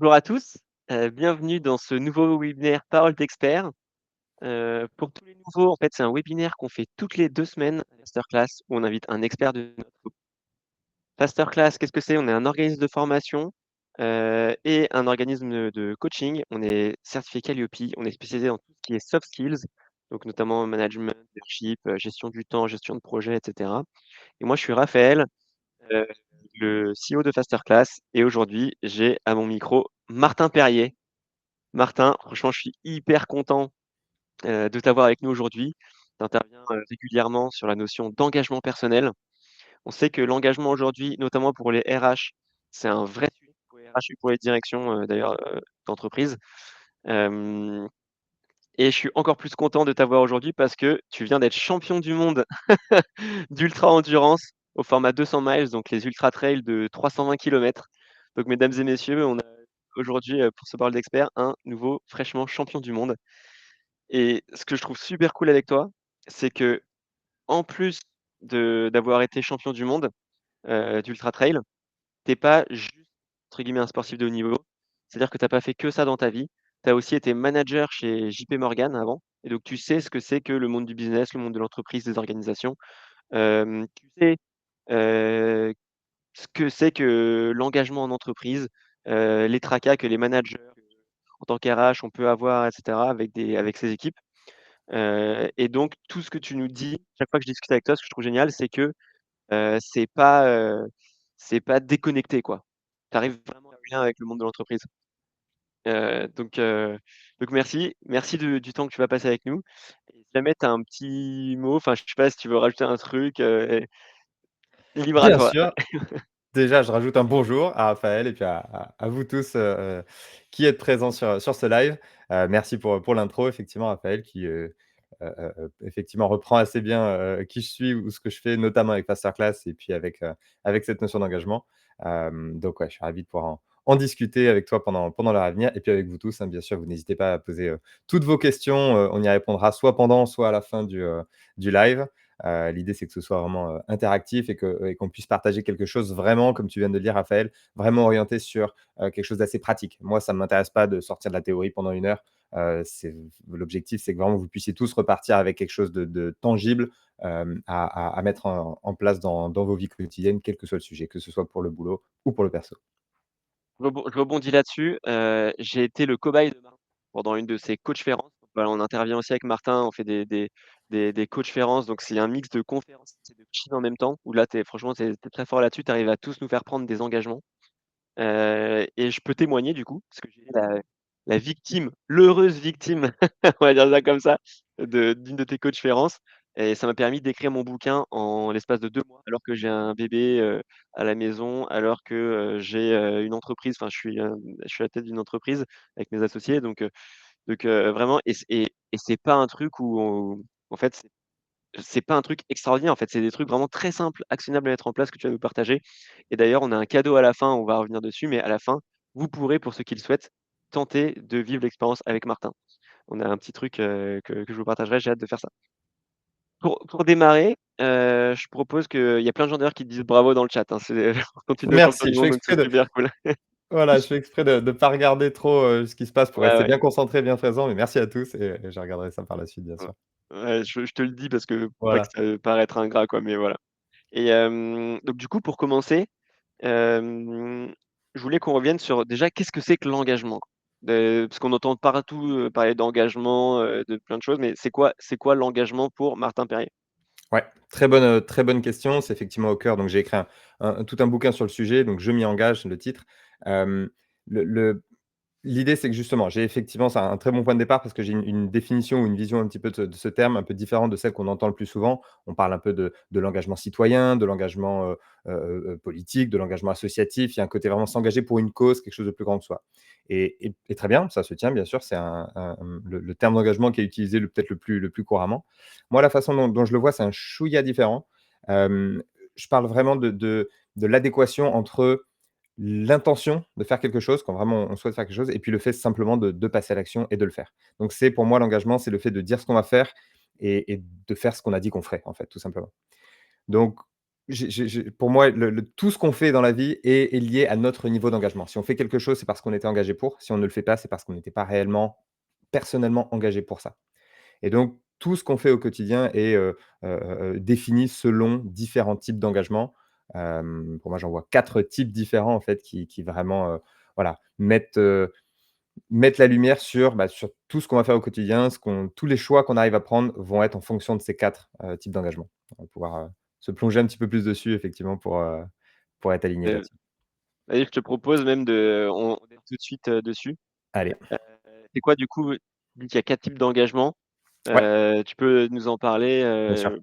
Bonjour à tous, bienvenue dans ce nouveau webinaire Parole d'expert. Pour tous les nouveaux, en fait, c'est un webinaire qu'on fait toutes les 2 semaines, masterclass, où on invite un expert de notre groupe. Masterclass, qu'est-ce que c'est? On est un organisme de formation, et un organisme de coaching. On est certifié Calliope, on est spécialisé dans tout ce qui est soft skills, donc notamment management, leadership, gestion du temps, gestion de projet et cetera. Et moi, je suis Raphaël, heu, le CEO de Fasterclass et aujourd'hui, j'ai à mon micro Martin Perrier. Martin, franchement, je suis hyper content, de t'avoir avec nous aujourd'hui. Tu interviens, régulièrement sur la notion d'engagement personnel. On sait que l'engagement aujourd'hui, notamment pour les RH, c'est un vrai sujet pour les RH et pour les directions, d'ailleurs, d'entreprise. Hem et je suis encore plus content de t'avoir aujourd'hui parce que tu viens d'être champion du monde d'ultra endurance au format 200 miles, donc les ultra trails de 320 kilomètres. Donc mesdames et messieurs, on a aujourd'hui, pour ce bal d'experts, un nouveau fraîchement champion du monde. Et ce que je trouve super cool avec toi, c'est qu'en plus de d'avoir été champion du monde, d'ultra trail, tu es pas juste, entre guillemets, «un sportif de haut niveau». C'est-à-dire que tu as pas fait que ça dans ta vie. Tu as aussi été manager chez JP Morgan avant et donc tu sais ce que c'est que le monde du business, le monde de l'entreprise, des organisations. Tu sais, heu, ce que c'est que l'engagement en entreprise, les tracas que les managers, en tant qu'RH, on peut avoir et cetera avec ses équipes. Et donc tout ce que tu nous dis, chaque fois que je discute avec toi, ce que je trouve génial, c'est que, heu, c'est pas, heu, c'est pas déconnecté, quoi. Tu arrives vraiment à lien avec le monde de l'entreprise. Heu, donc heu, donc merci du temps que tu vas passer avec nous et si jamais tu as un petit mot, enfin, je sais pas si tu veux rajouter un truc, libre à Bien toi. sûr. Déjà, je rajoute un bonjour à Raphaël et puis à vous tous, qui êtes présents sur ce live. Merci pour l'intro, effectivement, Raphaël, qui, effectivement reprend assez bien, qui je suis ou ce que je fais, notamment avec Masterclass et puis avec cette notion d'engagement. Donc ouais, je suis ravi de pouvoir en discuter avec toi pendant l'heure à venir et puis avec vous tous, hein, bien sûr, vous n'hésitez pas à poser, toutes vos questions, on y répondra soit pendant, soit à la fin du live. L'idée, c'est que ce soit vraiment interactif et qu'on puisse partager quelque chose vraiment, comme tu viens de le dire, Raphaël, vraiment orienté sur quelque chose d'assez pratique. Moi, ça ne m'intéresse pas de sortir de la théorie pendant 1 heure. L'objectif, c'est que vraiment vous puissiez tous repartir avec quelque chose de tangible à mettre en place dans vos vies quotidiennes, quel que soit le sujet, que ce soit pour le boulot ou pour le perso. Je rebondis là-dessus, j'ai été le cobaye de Martin pendant une de ses coachférences. Voilà, on intervient aussi avec Martin, on fait des coachférences, donc c'est un mix de conférences et de coaching en même temps, où là, tu es très fort là-dessus, tu arrives à tous nous faire prendre des engagements. Et je peux témoigner du coup, parce que j'ai été la victime, l'heureuse victime, on va dire ça comme ça, d'une de tes coachférences et ça m'a permis d'écrire mon bouquin en l'espace de 2 mois, alors que j'ai un bébé, à la maison, alors que, j'ai, une entreprise, enfin je suis à la tête d'une entreprise avec mes associés vraiment et c'est pas un truc où en fait, c'est pas un truc extraordinaire, en fait, c'est des trucs vraiment très simples, actionnables à mettre en place que tu vas nous partager et d'ailleurs, on a un cadeau à la fin, on va revenir dessus, mais à la fin, vous pourrez, pour ceux qui le souhaitent, tenter de vivre l'expérience avec Martin. On a un petit truc, que je vous partagerai, j'ai hâte de faire ça. Pour démarrer, je propose qu'il y a plein de gens d'ailleurs qui te disent bravo dans le chat, hein, c'est continue au champion Merci. du Je fais monde, donc exprès c'est de super cool. Voilà, je fais exprès de ne pas regarder trop, ce qui se passe pour Ouais, rester ouais, bien concentré, bien présent, mais merci à tous et je regarderai ça par la suite, bien ouais, sûr. ouais, je te le dis parce que pour pas que Voilà. ça paraître ingrat, quoi, mais voilà et donc du coup, pour commencer, Hem, je voulais qu'on revienne sur déjà qu'est-ce que c'est que l'engagement? Parce qu'on entend partout, parler d'engagement, de plein de choses, mais c'est quoi l'engagement pour Martin Perrier? Ouais, très bonne question. C'est effectivement au cœur, donc j'ai écrit tout un bouquin sur le sujet, donc «Je m'y engage», le titre. Hem, le L'idée, c'est que justement, j'ai effectivement c'est un très bon point de départ parce que j'ai une définition ou une vision un petit peu de ce terme un peu différente de celle qu'on entend le plus souvent. On parle un peu de l'engagement citoyen, de l'engagement, politique, de l'engagement associatif. Il y a un côté vraiment s'engager pour une cause, quelque chose de plus grand que soi et très bien, ça se tient bien sûr, c'est le terme d'engagement qui est utilisé peut-être le plus couramment. Moi, la façon dont je le vois, c'est un chouïa différent. Hem, je parle vraiment de l'adéquation entre l'intention de faire quelque chose, quand vraiment on souhaite faire quelque chose et puis le fait simplement de passer à l'action et de le faire. Donc c'est pour moi l'engagement, c'est le fait de dire ce qu'on va faire et de faire ce qu'on a dit qu'on ferait, en fait, tout simplement. Donc pour moi, tout ce qu'on fait dans la vie est lié à notre niveau d'engagement. Si on fait quelque chose, c'est parce qu'on était engagé pour. Si on ne le fait pas, c'est parce qu'on n'était pas réellement, personnellement engagé pour ça. Et donc, tout ce qu'on fait au quotidien est, défini selon différents types d'engagement. Pour moi, j'en vois 4 types différents, en fait, qui vraiment, voilà, mettre la lumière sur, bah, sur tout ce qu'on va faire au quotidien, tous les choix qu'on arrive à prendre vont être en fonction de ces 4 types d'engagement. On va pouvoir, se plonger un petit peu plus dessus effectivement pour être aligné Heu, là-dessus. Allez, je te propose même de on est tout de suite, dessus. Allez, Heu, c'est quoi du coup, vu qu'il y a 4 types d'engagement, ouais, tu peux nous en parler, bien sûr.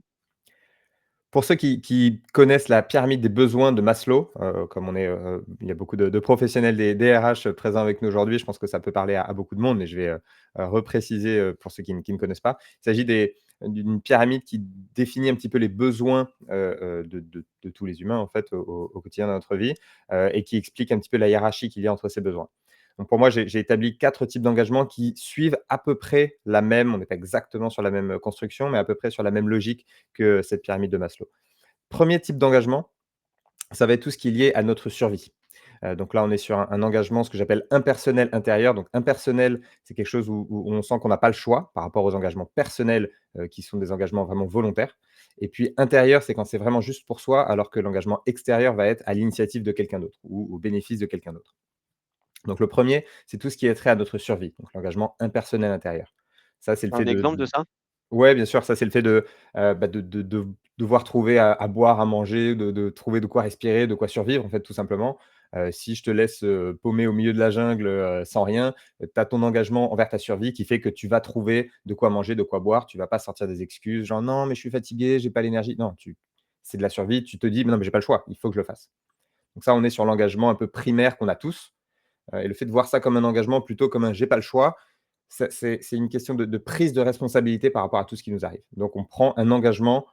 Pour ceux qui connaissent la pyramide des besoins de Maslow, comme il y a beaucoup de professionnels des RH présents avec nous aujourd'hui, je pense que ça peut parler à beaucoup de monde, mais je vais, repréciser, pour ceux qui ne connaissent pas. Il s'agit d'une pyramide qui définit un petit peu les besoins, de tous les humains en fait au quotidien de notre vie, et qui explique un petit peu la hiérarchie qu'il y a entre ces besoins. Donc pour moi, j'ai établi 4 types d'engagement qui suivent à peu près la même, on n'est pas exactement sur la même construction, mais à peu près sur la même logique que cette pyramide de Maslow. Premier type d'engagement, ça va être tout ce qui est lié à notre survie. Donc là, on est sur un engagement, ce que j'appelle impersonnel intérieur. Donc impersonnel, c'est quelque chose où on sent qu'on n'a pas le choix par rapport aux engagements personnels, qui sont des engagements vraiment volontaires. Et puis intérieur, c'est quand c'est vraiment juste pour soi, alors que l'engagement extérieur va être à l'initiative de quelqu'un d'autre ou au bénéfice de quelqu'un d'autre. Donc le premier, c'est tout ce qui est trait à notre survie, donc l'engagement impersonnel intérieur. Ça, c'est le fait un exemple de ça? ouais, bien sûr, ça, c'est le fait bah, de devoir trouver à boire, à manger, de trouver de quoi respirer, de quoi survivre, en fait, tout simplement. Si je te laisse, paumé au milieu de la jungle, sans rien, tu as ton engagement envers ta survie qui fait que tu vas trouver de quoi manger, de quoi boire. Tu vas pas sortir des excuses, genre: «Non, mais je suis fatigué, j'ai pas l'énergie». Non, c'est de la survie. Tu te dis: «Mais non, mais j'ai pas le choix, il faut que je le fasse». Donc ça, on est sur l'engagement un peu primaire qu'on a tous, et le fait de voir ça comme un engagement plutôt comme un «j'ai pas le choix», c'est une question de prise de responsabilité par rapport à tout ce qui nous arrive. Donc on prend un engagement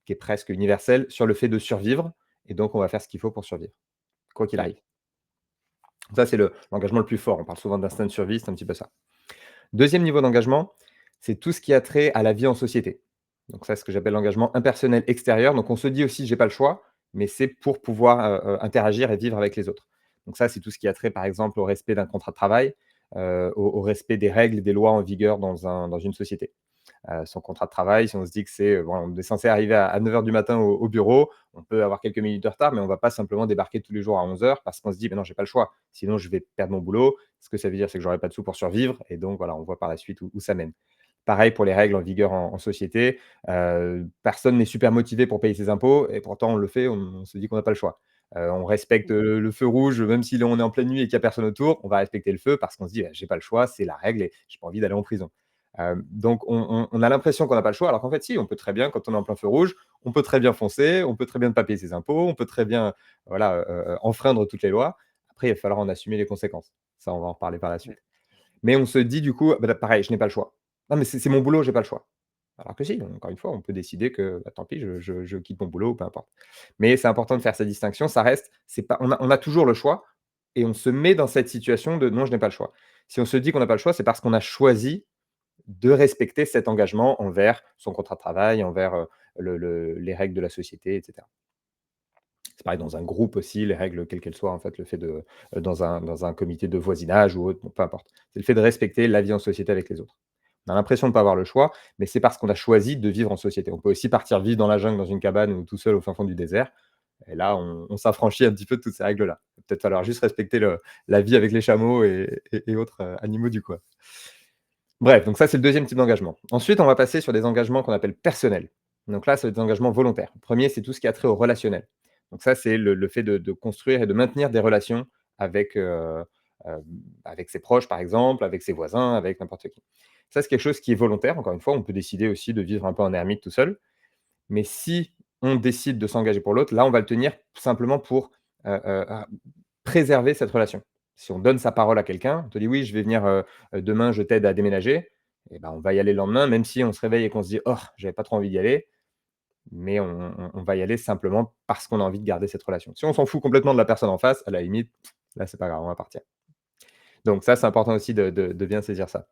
qui est presque universel sur le fait de survivre et donc on va faire ce qu'il faut pour survivre, quoi qu'il OK. arrive. Ça, c'est l'engagement le plus fort. On parle souvent d'instinct de survie, c'est un petit peu ça. Deuxième niveau d'engagement, c'est tout ce qui a trait à la vie en société. Donc ça, c'est ce que j'appelle l'engagement impersonnel extérieur. Donc on se dit aussi: «J'ai pas le choix», mais c'est pour pouvoir, interagir et vivre avec les autres. Donc ça, c'est tout ce qui a trait, par exemple, au respect d'un contrat de travail, au respect des règles et des lois en vigueur dans une société. Son contrat de travail, si on se dit que voilà, on est censé arriver à 9 heures du matin au bureau, on peut avoir quelques minutes de retard, mais on ne va pas simplement débarquer tous les jours à 11 heures parce qu'on se dit: «Mais non, j'ai pas le choix, sinon je vais perdre mon boulot». Ce que ça veut dire, c'est que j'aurai pas de sous pour survivre et donc voilà, on voit par la suite où ça mène. Pareil pour les règles en vigueur en société, personne n'est super motivé pour payer ses impôts et pourtant on le fait, on se dit qu'on n'a pas le choix. On respecte, le feu rouge, même si on est en pleine nuit et qu'il y a personne autour, on va respecter le feu parce qu'on se dit: «J'ai pas le choix, c'est la règle et j'ai pas envie d'aller en prison». Donc on a l'impression qu'on n'a pas le choix, alors qu'en fait si, on peut très bien, quand on est en plein feu rouge, on peut très bien foncer, on peut très bien ne pas payer ses impôts, on peut très bien, voilà, enfreindre toutes les lois. Après, il va falloir en assumer les conséquences. Ça, on va en reparler par la Ouais. suite. Mais on se dit du coup, bah, pareil, je n'ai pas le choix. Non, mais c'est mon boulot, j'ai pas le choix. Alors que si, encore une fois, on peut décider que, bah, tant pis, je quitte mon boulot, peu importe. Mais c'est important de faire cette distinction, ça reste c'est pas on a toujours le choix et on se met dans cette situation de: «Non, je n'ai pas le choix». Si on se dit qu'on n'a pas le choix, c'est parce qu'on a choisi de respecter cet engagement envers son contrat de travail, envers, les règles de la société et cetera. C'est pareil dans un groupe aussi, les règles quelles qu'elles soient, en fait, le fait de, dans un comité de voisinage ou autre, bon, peu importe. C'est le fait de respecter la vie en société avec les autres. On a l'impression de ne pas avoir le choix, mais c'est parce qu'on a choisi de vivre en société. On peut aussi partir vivre dans la jungle, dans une cabane ou tout seul au fin fond du désert et là, on s'affranchit un petit peu de toutes ces règles-là. Il va peut-être falloir juste respecter la vie avec les chameaux et autres, animaux du coin. Bref, donc ça, c'est le deuxième type d'engagement. Ensuite, on va passer sur des engagements qu'on appelle personnels. Donc là, c'est des engagements volontaires. Le 1er, c'est tout ce qui a trait au relationnel. Donc ça, c'est le fait de construire et de maintenir des relations avec, avec ses proches, par exemple, avec ses voisins, avec n'importe qui. Ça, c'est quelque chose qui est volontaire. Encore une fois, on peut décider aussi de vivre un peu en ermite tout seul. Mais si on décide de s'engager pour l'autre, là, on va le tenir simplement pour, préserver cette relation. Si on donne sa parole à quelqu'un, on te dit: «Oui, je vais venir, demain, je t'aide à déménager», et ben, on va y aller le lendemain, même si on se réveille et qu'on se dit: «Oh, j'avais pas trop envie d'y aller», mais on va y aller simplement parce qu'on a envie de garder cette relation. Si on s'en fout complètement de la personne en face, à la limite, là, c'est pas grave, on va partir. Donc ça, c'est important aussi de bien saisir ça.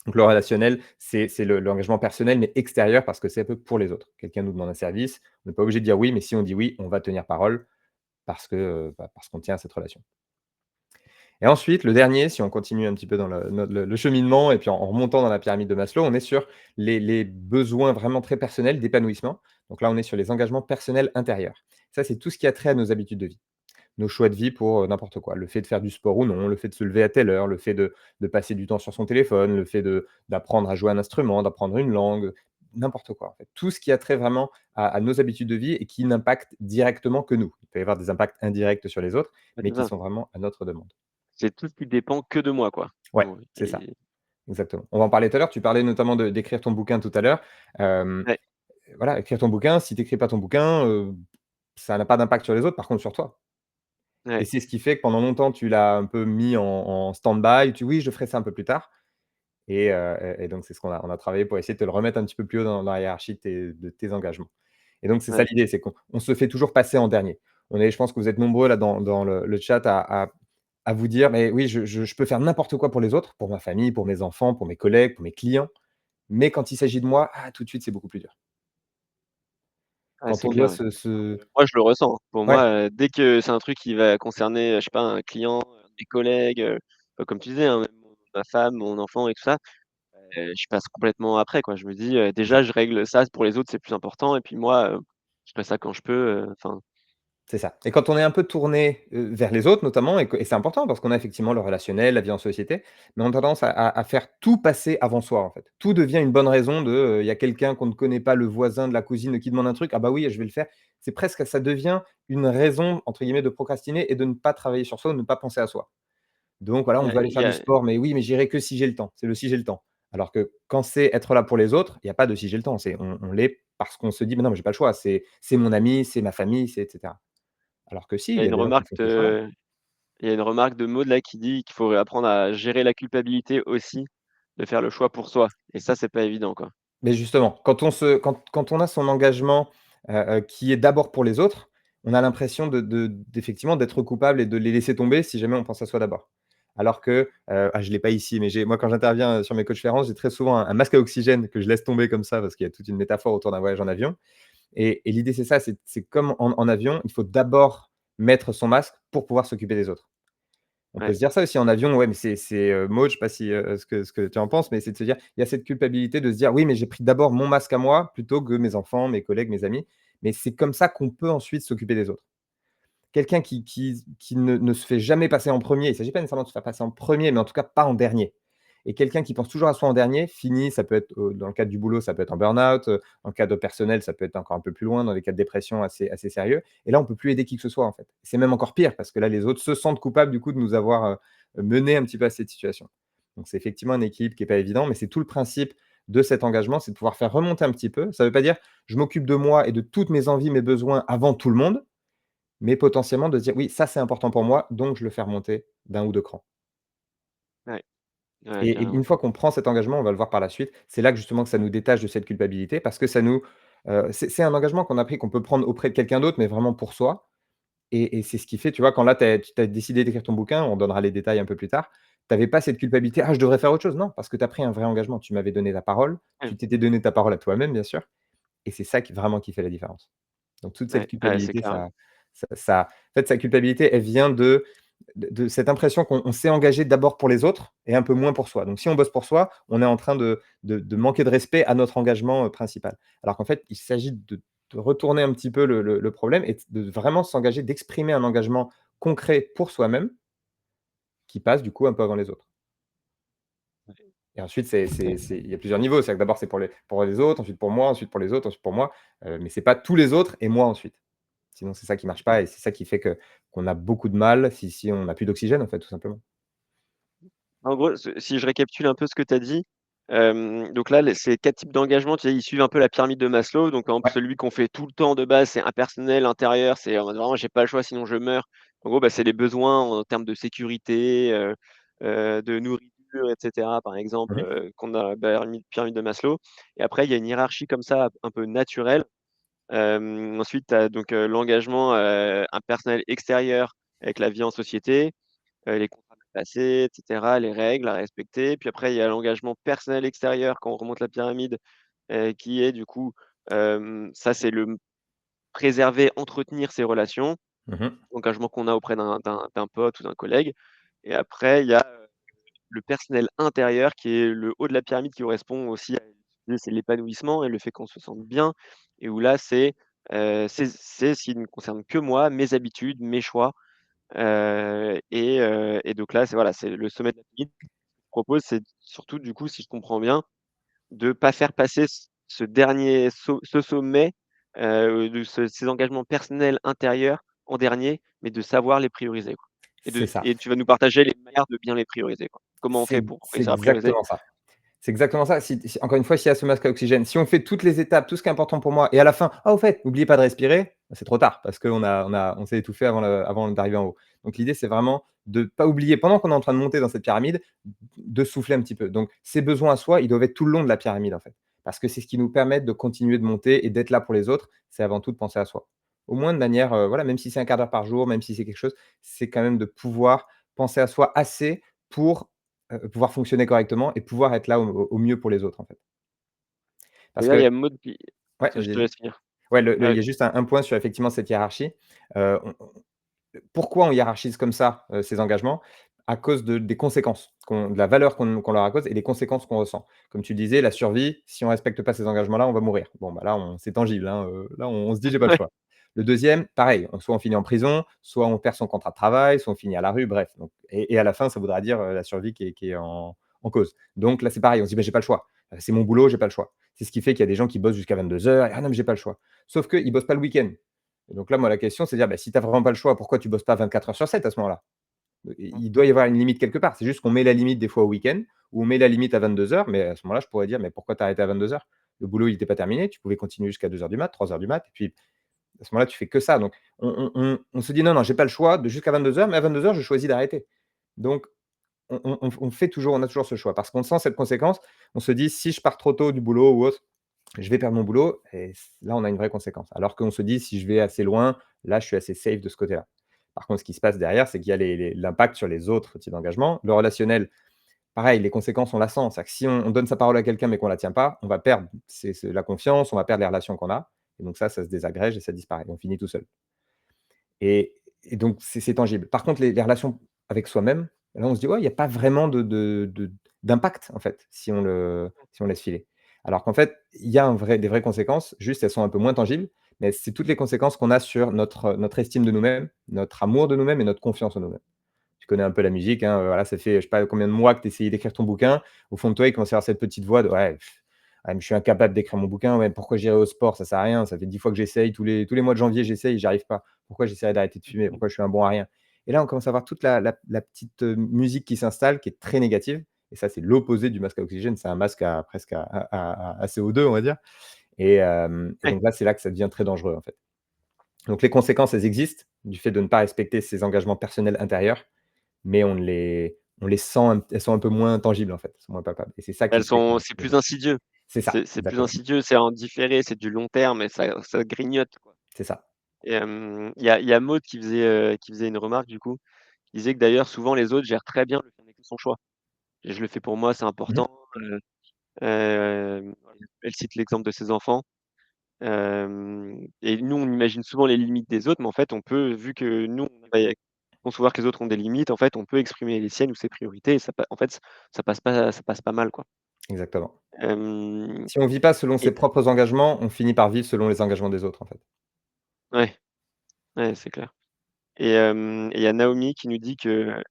Donc le relationnel, c'est l'engagement personnel, mais extérieur parce que c'est un peu pour les autres. Quelqu'un nous demande un service, on n'est pas obligé de dire oui, mais si on dit oui, on va tenir parole parce que, parce qu'on tient à cette relation. Et ensuite, le dernier, si on continue un petit peu dans le cheminement et puis en remontant dans la pyramide de Maslow, on est sur les besoins vraiment très personnels d'épanouissement. Donc là, on est sur les engagements personnels intérieurs. Ça, c'est tout ce qui a trait à nos habitudes de vie, nos choix de vie pour, n'importe quoi. Le fait de faire du sport ou non, le fait de se lever à telle heure, le fait de passer du temps sur son téléphone, le fait d'apprendre à jouer un instrument, d'apprendre une langue, n'importe quoi, en fait. Tout ce qui a trait vraiment à nos habitudes de vie et qui n'impacte directement que nous. Il peut y avoir des impacts indirects sur les autres, Ouais, mais c'est qui ça. sont vraiment à notre demande. C'est tout ce qui dépend que de moi, quoi. Ouais, Bon c'est ça, et exactement. On va en parler tout à l'heure. Tu parlais notamment d'écrire ton bouquin tout à l'heure. Hem, ouais, voilà, écrire ton bouquin, si tu écris pas ton bouquin, ça n'a pas d'impact sur les autres, par contre sur toi. Et ouais, c'est ce qui fait que pendant longtemps, tu l'as un peu mis en stand-by. Tu «Oui, je ferai ça un peu plus tard» et donc c'est ce qu'on a travaillé pour essayer de te le remettre un petit peu plus haut dans la hiérarchie de tes engagements. Et donc c'est ça ouais. l'idée, c'est qu'on se fait toujours passer en dernier. Je pense que vous êtes nombreux là dans le chat à vous dire: «Mais oui, je peux faire n'importe quoi pour les autres, pour ma famille, pour mes enfants, pour mes collègues, pour mes clients, mais quand il s'agit de moi, ah tout de suite, c'est beaucoup plus dur». Ouais, Quand c'est on doit clair, ouais. se Moi, je le ressens, hein. Pour ouais, moi, dès que c'est un truc qui va concerner, je sais pas, un client, des collègues, comme tu disais, hein, même ma femme, mon enfant et tout ça, je passe complètement après, quoi. Je me dis, déjà, je règle ça pour les autres, c'est plus important et puis moi, je fais ça quand je peux, enfin, c'est ça. Et quand on est un peu tourné, vers les autres notamment et c'est important parce qu'on a effectivement le relationnel, la vie en société, mais on a tendance à faire tout passer avant soi, en fait. Tout devient une bonne raison il y a quelqu'un qu'on ne connaît pas, le voisin de la cousine qui demande un truc: «Ah bah oui, je vais le faire». C'est presque ça devient une raison entre guillemets de procrastiner et de ne pas travailler sur soi, de ne pas penser à soi. Donc voilà, on veut aller il y faire du a sport, mais oui, mais j'irai que si j'ai le temps. C'est le si j'ai le temps. Alors que quand c'est être là pour les autres, il y a pas de si j'ai le temps. C'est on l'est parce qu'on se dit: «Mais non, mais j'ai pas le choix. C'est mon ami, c'est ma famille, c'est et cetera». Alors que si, il y il a y a une des gens qui remarque font ce choix-là. de il y a une remarque de Maud là qui dit qu'il faut apprendre à gérer la culpabilité aussi, de faire le choix pour soi et ça, c'est pas évident, quoi. Mais justement, quand on a son engagement, qui est d'abord pour les autres, on a l'impression d'effectivement d'être coupable et de les laisser tomber si jamais on pense à soi d'abord. Alors que, je l'ai pas ici, mais moi quand j'interviens, sur mes conférences, j'ai très souvent un masque à oxygène que je laisse tomber comme ça parce qu'il y a toute une métaphore autour d'un voyage en avion et l'idée c'est ça, c'est comme en avion, il faut d'abord mettre son masque pour pouvoir s'occuper des autres. On peut Ouais, se dire ça aussi en avion, ouais, mais Maud, je sais pas si, ce que tu en penses, mais c'est de se dire, il y a cette culpabilité de se dire: «Oui, mais j'ai pris d'abord mon masque à moi plutôt que mes enfants, mes collègues, mes amis». Mais c'est comme ça qu'on peut ensuite s'occuper des autres. Quelqu'un qui ne se fait jamais passer en premier. Il ne s'agit pas nécessairement de se faire passer en premier, mais en tout cas pas en dernier. Et quelqu'un qui pense toujours à soi en dernier finit, ça peut être, dans le cadre du boulot, ça peut être en burn-out, en cadre personnel, ça peut être encore un peu plus loin, dans des cas de dépression assez sérieux. Et là, on peut plus aider qui que ce soit, en fait. C'est même encore pire parce que là, les autres se sentent coupables, du coup, de nous avoir, menés un petit peu à cette situation. Donc c'est effectivement un équilibre qui est pas évident, mais c'est tout le principe de cet engagement, c'est de pouvoir faire remonter un petit peu. Ça veut pas dire: «Je m'occupe de moi et de toutes mes envies, mes besoins avant tout le monde», mais potentiellement de se dire: «Oui, ça, c'est important pour moi, donc je le fais remonter d'un ou 2 crans». ouais, ouais, Et carrément. une fois qu'on prend cet engagement, on va le voir par la suite, c'est là que justement que ça nous détache de cette culpabilité parce que ça nous, c'est un engagement qu'on a pris, qu'on peut prendre auprès de quelqu'un d'autre, mais vraiment pour soi et c'est ce qui fait, tu vois, quand là, tu as décidé d'écrire ton bouquin, on donnera les détails un peu plus tard, tu avais pas cette culpabilité: «Ah, je devrais faire autre chose». Non, parce que tu as pris un vrai engagement. Tu m'avais donné ta parole, Ouais, tu t'étais donné ta parole à toi-même, bien sûr et c'est ça qui fait la différence. Donc toute cette ouais, ouais, c'est culpabilité, clair, ouais. en fait, sa culpabilité, elle vient de cette impression qu'on s'est engagé d'abord pour les autres et un peu moins pour soi. Donc si on bosse pour soi, on est en train de manquer de respect à notre engagement, principal. Alors qu'en fait, il s'agit de retourner un petit peu le problème et de vraiment s'engager, d'exprimer un engagement concret pour soi-même, qui passe du coup un peu avant les autres. Et ensuite, il y a plusieurs niveaux. C'est-à-dire que d'abord, c'est pour les autres, ensuite pour moi, ensuite pour les autres, ensuite pour moi, mais c'est pas tous les autres et moi ensuite. Sinon, c'est ça qui marche pas et c'est ça qui fait qu'on a beaucoup de mal si on n'a plus d'oxygène, en fait, tout simplement. En gros, si je récapitule un peu ce que tu as dit, donc là, ces 4 types d'engagement, tu sais, ils suivent un peu la pyramide de Maslow. Donc, par exemple, Ouais. celui qu'on fait tout le temps de base, c'est impersonnel, intérieur, c'est en mode vraiment: «J'ai pas le choix, sinon je meurs». En gros, bah, c'est les besoins en termes de sécurité, de nourriture et cetera, par exemple, Mmh. qu'on a pyramide de Maslow et après, il y a une hiérarchie comme ça, un peu naturelle. Ensuite, tu as donc, l'engagement, impersonnel extérieur avec la vie en société, les contrats passer et cetera, les règles à respecter. Puis après, il y a l'engagement personnel extérieur quand on remonte la pyramide, qui est du coup, ça c'est le préserver, entretenir ses relations, Mmh mh. l'engagement qu'on a auprès d'un pote ou d'un collègue. Et après, il y a, le personnel intérieur qui est le haut de la pyramide qui correspond aussi à c'est l'épanouissement et le fait qu'on se sente bien et où là, c'est ce qui ne concerne que moi, mes habitudes, mes choix, et donc là, c'est voilà, c'est le sommet de la pyramide. Je propose, c'est surtout du coup, si je comprends bien, de pas faire passer ce dernier ce sommet, de ces engagements personnels intérieurs en dernier, mais de savoir les prioriser, quoi. C'est ça. Et tu vas nous partager les manières de bien les prioriser, quoi. Comment on fait pour C'est réussir à prioriser? exactement ça. C'est exactement ça. Si encore une fois, s'il y a ce masque à oxygène, si on fait toutes les étapes, tout ce qui est important pour moi et à la fin: «Ah au fait, n'oubliez pas de respirer», c'est trop tard parce qu'on s'est étouffé avant d'arriver en haut. Donc l'idée, c'est vraiment de pas oublier pendant qu'on est en train de monter dans cette pyramide, de souffler un petit peu. Donc ces besoins à soi, ils doivent être tout le long de la pyramide, en fait. Parce que c'est ce qui nous permet de continuer de monter et d'être là pour les autres, c'est avant tout de penser à soi. Au moins de manière, voilà, même si c'est un quart d'heure par jour, même si c'est quelque chose, c'est quand même de pouvoir penser à soi assez pour pouvoir fonctionner correctement et pouvoir être là au mieux pour les autres, en fait. Parce D'ailleurs, il que y a Maud qui ouais, je te vas-y. laisse finir. Ouais, il Heu, y a juste un point sur effectivement cette hiérarchie. On pourquoi on hiérarchise comme ça, ces engagements? À cause des conséquences de la valeur qu'on leur accorde et des conséquences qu'on ressent. Comme tu le disais, la survie, si on respecte pas ces engagements-là, on va mourir. Bon, bah, là, c'est tangible, hein, là, on se dit: «J'ai pas le ouais, choix». Le deuxième, pareil, soit on finit en prison, soit on perd son contrat de travail, soit on finit à la rue, bref, donc et à la fin, ça voudra dire, la survie qui est en cause. Donc là, c'est pareil, on se dit: «Bah, j'ai pas le choix. C'est mon boulot, j'ai pas le choix». C'est ce qui fait qu'il y a des gens qui bossent jusqu'à 22:00 et: «Ah non, mais j'ai pas le choix». Sauf qu'ils bossent pas le week-end. Et donc là, moi, la question, c'est de dire: «Bah, si tu as vraiment pas le choix, pourquoi tu bosses pas 24 heures sur 7 à ce moment-là?» Il doit y avoir une limite quelque part. C'est juste qu'on met la limite des fois au week-end ou on met la limite à 22:00, mais à ce moment-là, je pourrais dire: «Mais pourquoi tu as arrêté à 22:00? Le boulot, il était pas terminé, tu pouvais continuer jusqu'à 2:00 du mat, 3:00 du mat et puis à ce moment-là, tu fais que ça». Donc on se dit: «Non, non, j'ai pas le choix de jusqu'à 22:00, mais à 22:00, je choisis d'arrêter». Donc on fait toujours on a toujours ce choix parce qu'on sent cette conséquence. On se dit: «Si je pars trop tôt du boulot ou autre, je vais perdre mon boulot» et là, on a une vraie conséquence. Alors qu'on se dit: «Si je vais assez loin, là, je suis assez safe de ce côté-là». Par contre, ce qui se passe derrière, c'est qu'il y a l'impact sur les autres types d'engagement. Le relationnel, pareil, les conséquences, on la sent. C'est-à-dire que si on donne sa parole à quelqu'un, mais qu'on la tient pas, on va perdre c'est la confiance, on va perdre les relations qu'on a et donc ça se désagrège et ça disparaît. On finit tout seul et donc c'est tangible. Par contre, les relations avec soi-même, là, on se dit: «Ouais, il y a pas vraiment d'impact, en fait, si on laisse filer». Alors qu'en fait, il y a des vraies conséquences, juste elles sont un peu moins tangibles, mais c'est toutes les conséquences qu'on a sur notre estime de nous-mêmes, notre amour de nous-mêmes et notre confiance en nous-mêmes. Tu connais un peu la musique, hein, voilà, ça fait je sais pas combien de mois que tu essayes d'écrire ton bouquin. Au fond de toi, il commence à y avoir cette petite voix de: «Ouais, ouais, mais je suis incapable d'écrire mon bouquin, ouais, pourquoi j'irai au sport? Ça sert à rien, ça fait 10 fois que j'essaye, tous les mois de janvier, j'essaye, j'y arrive pas. Pourquoi j'essaierai d'arrêter de fumer? Pourquoi je suis un bon à rien?» Et là, on commence à voir toute la petite, musique qui s'installe, qui est très négative et ça, c'est l'opposé du masque à oxygène. C'est un masque à presque à CO2, on va dire et ouais. donc là, c'est là que ça devient très dangereux, en fait. Donc les conséquences, elles existent du fait de ne pas respecter ses engagements personnels intérieurs, mais on les sent elles sont un peu moins tangibles, en fait, elles sont moins palpables et c'est ça qui Elles fait que sont c'est plus insidieux. c'est ça, C'est plus exactement, insidieux, c'est en différé, c'est du long terme et ça grignote, quoi. c'est ça. Et il y a Maud qui faisait une remarque du coup, qui disait que d'ailleurs souvent les autres gèrent très bien le fait de son choix. Et je le fais pour moi, c'est Mmh mh. important, elle cite l'exemple de ses enfants, et nous on imagine souvent les limites des autres, mais en fait on peut vu que nous on va concevoir que les autres ont des limites, en fait on peut exprimer les siennes ou ses priorités et en fait ça passe pas mal, quoi. Exactement. Hem Si on vit pas selon ses et propres engagements, on finit par vivre selon les engagements des autres, en fait. ouais, ouais, c'est clair. Et il y a Naomi qui nous dit qu'elle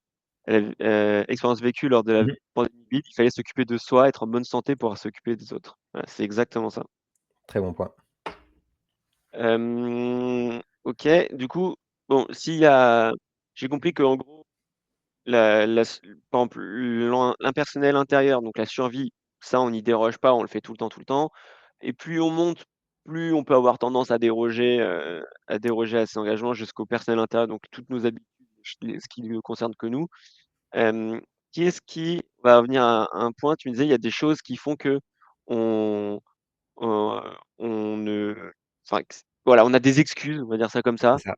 avait expérience vécue lors de la Mmh mh. pandémie, il fallait s'occuper de soi, être en bonne santé pour s'occuper des autres. Voilà, c'est exactement ça. Très bon point. OK, du coup, bon, s'il y a j'ai compris qu'en gros, la s par exemple, l'impersonnel intérieur, donc la survie, ça, on n'y déroge pas, on le fait tout le temps et plus on monte, plus on peut avoir tendance à déroger à ses engagements jusqu'au personnel intérieur, donc toutes nos habitudes, ce qui ne concerne que nous. Hem, Qu'est-ce qui va venir à un point, tu me disais, il y a des choses qui font qu'on on, on ne enfin, voilà, on a des excuses, on va dire ça comme C'est ça, ça.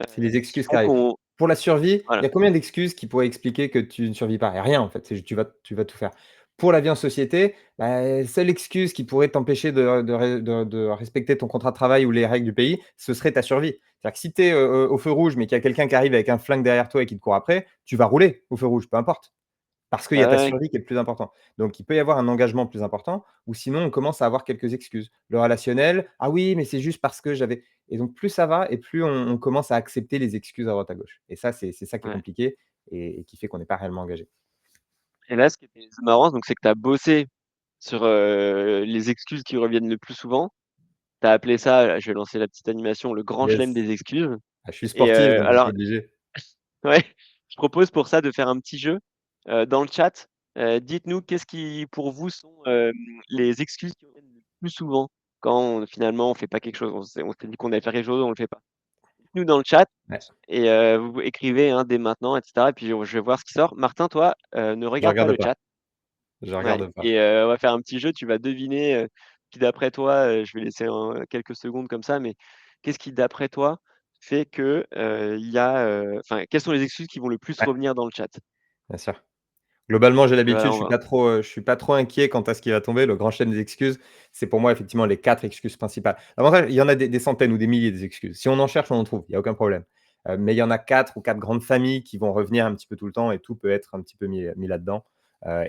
C'est les qui excuses qui font arrivent. Pour la survie, il Voilà. y a combien d'excuses qui pourraient expliquer que tu ne survis pas? Il y a rien en fait, c'est tu vas tout faire. Pour la vie en société, bah, seule excuse qui pourrait t'empêcher de respecter ton contrat de travail ou les règles du pays, ce serait ta survie. C'est-à-dire que si tu es, au feu rouge, mais qu'il y a quelqu'un qui arrive avec un flingue derrière toi et qui te court après, tu vas rouler au feu rouge, peu importe. Parce qu'il y Bah, a ta ouais, ouais. survie qui est le plus important. Donc il peut y avoir un engagement plus important ou sinon on commence à avoir quelques excuses. Le relationnel: «Ah oui, mais c'est juste parce que j'avais» et donc plus ça va et plus on commence à accepter les excuses à droite à gauche et ça, c'est ça qui est Ouais. compliqué et qui fait qu'on n'est pas réellement engagé. Et là, ce qui était marrant, donc c'est que tu as bossé sur, les excuses qui reviennent le plus souvent. Tu as appelé ça, je vais lancer la petite animation, le grand chelem Yes. des excuses. Ah, je suis Et sportif donc j'étais alors obligé. ouais, je propose pour ça de faire un petit jeu, dans le chat. Dites-nous qu'est-ce qui pour vous sont, les excuses qui reviennent le plus souvent quand finalement on fait pas quelque chose? On s'est dit qu'on allait faire quelque chose, on le fait pas. Dites-nous dans le chat Ouais, et vous écrivez, hein, dès maintenant et cetera et puis je vais voir ce qui sort. Martin, toi, ne je regarde pas regarde le pas, chat. je Ouais regarde pas. et on va faire un petit jeu, tu vas deviner, puis d'après toi, je vais laisser quelques secondes comme ça, mais qu'est-ce qui d'après toi fait que, il y a, enfin, quelles sont les excuses qui vont le plus Ouais, revenir dans le chat? bien sûr. Globalement, j'ai Voilà, l'habitude, on va je suis pas trop inquiet quant à ce qui va tomber. Le grand chaîne des excuses, c'est pour moi effectivement les 4 excuses principales. L'avantage, il y en a des centaines ou des milliers des excuses. Si on en cherche, on en trouve, il y a aucun problème. Mais il y en a 4 ou 4 grandes familles qui vont revenir un petit peu tout le temps et tout peut être un petit peu mis là-dedans.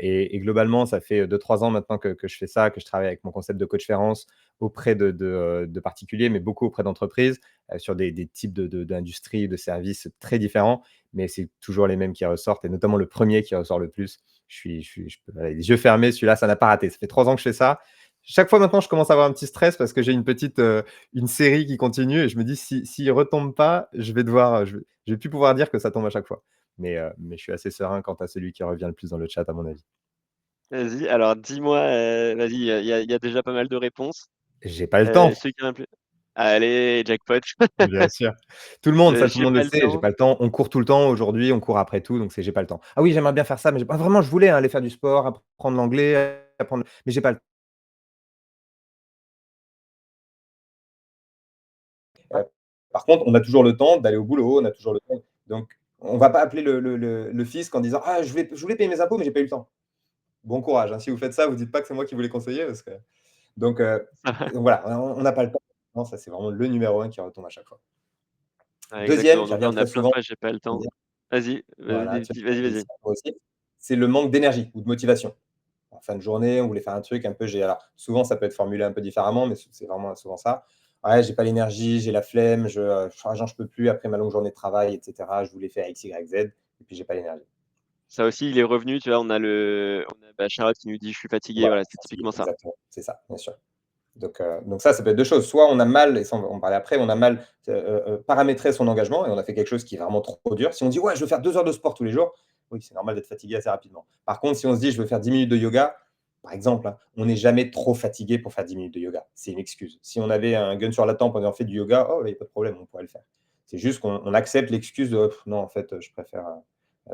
Et globalement, ça fait 2-3 ans maintenant que je fais ça, que je travaille avec mon concept de coach-férence auprès de particuliers, mais beaucoup auprès d'entreprises, sur des types d'industries, de services très différents mais c'est toujours les mêmes qui ressortent et notamment le premier qui ressort le plus. Je peux les yeux fermés, celui-là, ça n'a pas raté. Ça fait 3 ans que je fais ça. Chaque fois maintenant, je commence à avoir un petit stress parce que j'ai une série qui continue et je me dis: «Si s'il retombe pas, je vais devoir, je vais plus pouvoir dire que ça tombe à chaque fois». Mais je suis assez serein quant à celui qui revient le plus dans le chat à mon avis. vas-y, alors dis-moi, vas-y, il y a déjà pas mal de réponses. J'ai pas le temps, Celui qui a plus allez, jackpot. bien sûr. Tout le monde, ça, tout le J'ai monde le pas le sait, j'ai temps. pas le temps. On court tout le temps aujourd'hui, on court après tout, donc c'est j'ai pas le temps. Ah oui, j'aimerais bien faire ça, mais j'ai pas vraiment, je voulais, hein, aller faire du sport, apprendre l'anglais, apprendre mais j'ai pas le Heu, par contre, on a toujours le temps d'aller au boulot, on a toujours le temps donc on va pas appeler le fisc en disant: «Ah, je voulais payer mes impôts, mais j'ai pas eu le temps». Bon courage, hein, si vous faites ça, vous dites pas que c'est moi qui vous l'ai conseillé parce que donc voilà, on n'a pas le temps. Non, ça, c'est vraiment le numéro 1 qui retombe à chaque fois. Ouais, 2e, exactement, qui donc là, revient on a très plein de souvent, fois, j'ai pas le temps. Vas-y, voilà, vas-y, tu vas-y, as dit vas-y. ça moi aussi, c'est le manque d'énergie ou de motivation. En fin de journée, on voulait faire un truc un peu j'ai alors souvent ça peut être formulé un peu différemment, mais c'est vraiment souvent ça. Ouais, j'ai pas l'énergie, j'ai la flemme, j'en peux plus après ma longue journée de travail et cetera. Je voulais faire X, Y, Z et puis j'ai pas l'énergie. Ça aussi, il est revenu, tu vois? On a, bah, Charlotte qui nous dit: «Je suis fatigué», Voilà, voilà, c'est fatigué, typiquement ça. exactement, c'est ça, bien sûr. Donc ça peut être 2 choses. Soit on a mal, et ça on va en parler après, on a mal, paramétré son engagement et on a fait quelque chose qui est vraiment trop dur. Si on dit: «Ouais, je veux faire 2 heures de sport tous les jours», oui, c'est normal d'être fatigué assez rapidement. Par contre, si on se dit: «Je veux faire 10 minutes de yoga», par exemple, hein, on n'est jamais trop fatigué pour faire 10 minutes de yoga. C'est une excuse. Si on avait un gun sur la tempe en ayant fait du yoga, oh, il y a pas de problème, on pourrait le faire. C'est juste qu'on accepte l'excuse de: «Non, en fait, je préfère,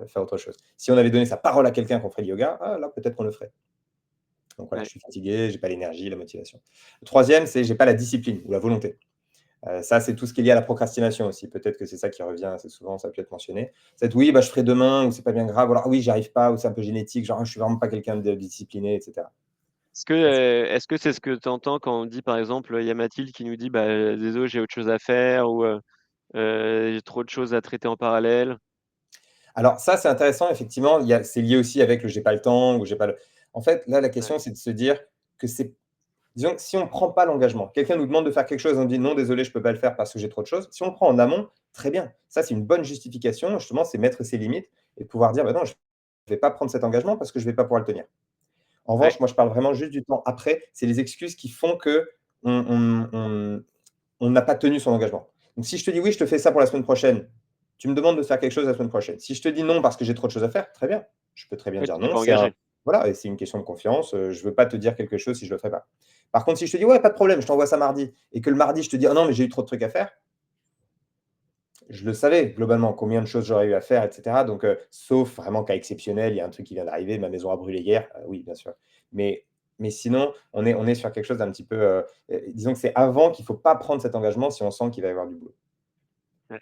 faire autre chose». Si on avait donné sa parole à quelqu'un qu'on ferait du yoga, ah là, peut-être qu'on le ferait. Donc voilà, Ouais. je suis fatigué, j'ai pas l'énergie, la motivation. Le 3e, c'est j'ai pas la discipline ou la volonté. Ça, c'est tout ce qui est lié à la procrastination aussi. Peut-être que c'est ça qui revient assez souvent, ça peut être mentionné. C'est oui, bah, je ferai demain ou c'est pas bien grave, ou alors oui, j'y arrive pas ou c'est un peu génétique, genre je suis vraiment pas quelqu'un de discipliné, et cetera. Ça, c'est Est-ce que c'est ce que tu entends quand on dit, par exemple, il y a Mathilde qui nous dit: «Bah, désolé, j'ai autre chose à faire» ou «J'ai trop de choses à traiter en parallèle». alors ça, c'est intéressant effectivement, c'est lié aussi avec le «j'ai pas le temps» ou «j'ai pas le» en fait, là, la Ouais, question, c'est de se dire que c'est disons que si on ne prend pas l'engagement, quelqu'un nous demande de faire quelque chose, on dit: «Non, désolé, je ne peux pas le faire parce que j'ai trop de choses». Si on le prend en amont, très bien. Ça, c'est une bonne justification, justement, c'est mettre ses limites et pouvoir dire: «Bah non, je ne vais pas prendre cet engagement parce que je ne vais pas pouvoir le tenir». En ouais, revanche, moi, je parle vraiment juste du temps après, c'est les excuses qui font qu'on on n'a pas tenu son engagement. Donc si je te dis: «Oui, je te fais ça pour la semaine prochaine», tu me demandes de faire quelque chose la semaine prochaine. Si je te dis: «Non» parce que j'ai trop de choses à faire, très bien. Je peux très bien ouais, tu dire t'es non, pas engagé. voilà et c'est une question de confiance, je ne veux pas te dire quelque chose si je ne le ferai pas. Par contre, si je te dis: «Ouais, pas de problème, je t'envoie ça mardi» et que le mardi je te dis: «Ah non, mais j'ai eu trop de trucs à faire», je le savais globalement combien de choses j'aurais eu à faire et cetera donc sauf vraiment cas exceptionnel, il y a un truc qui vient d'arriver, ma maison a brûlé hier, oui bien sûr. Mais mais sinon, on est sur quelque chose d'un petit peu, disons que c'est avant qu'il ne faut pas prendre cet engagement si on sent qu'il va y avoir du boulot. Ouais.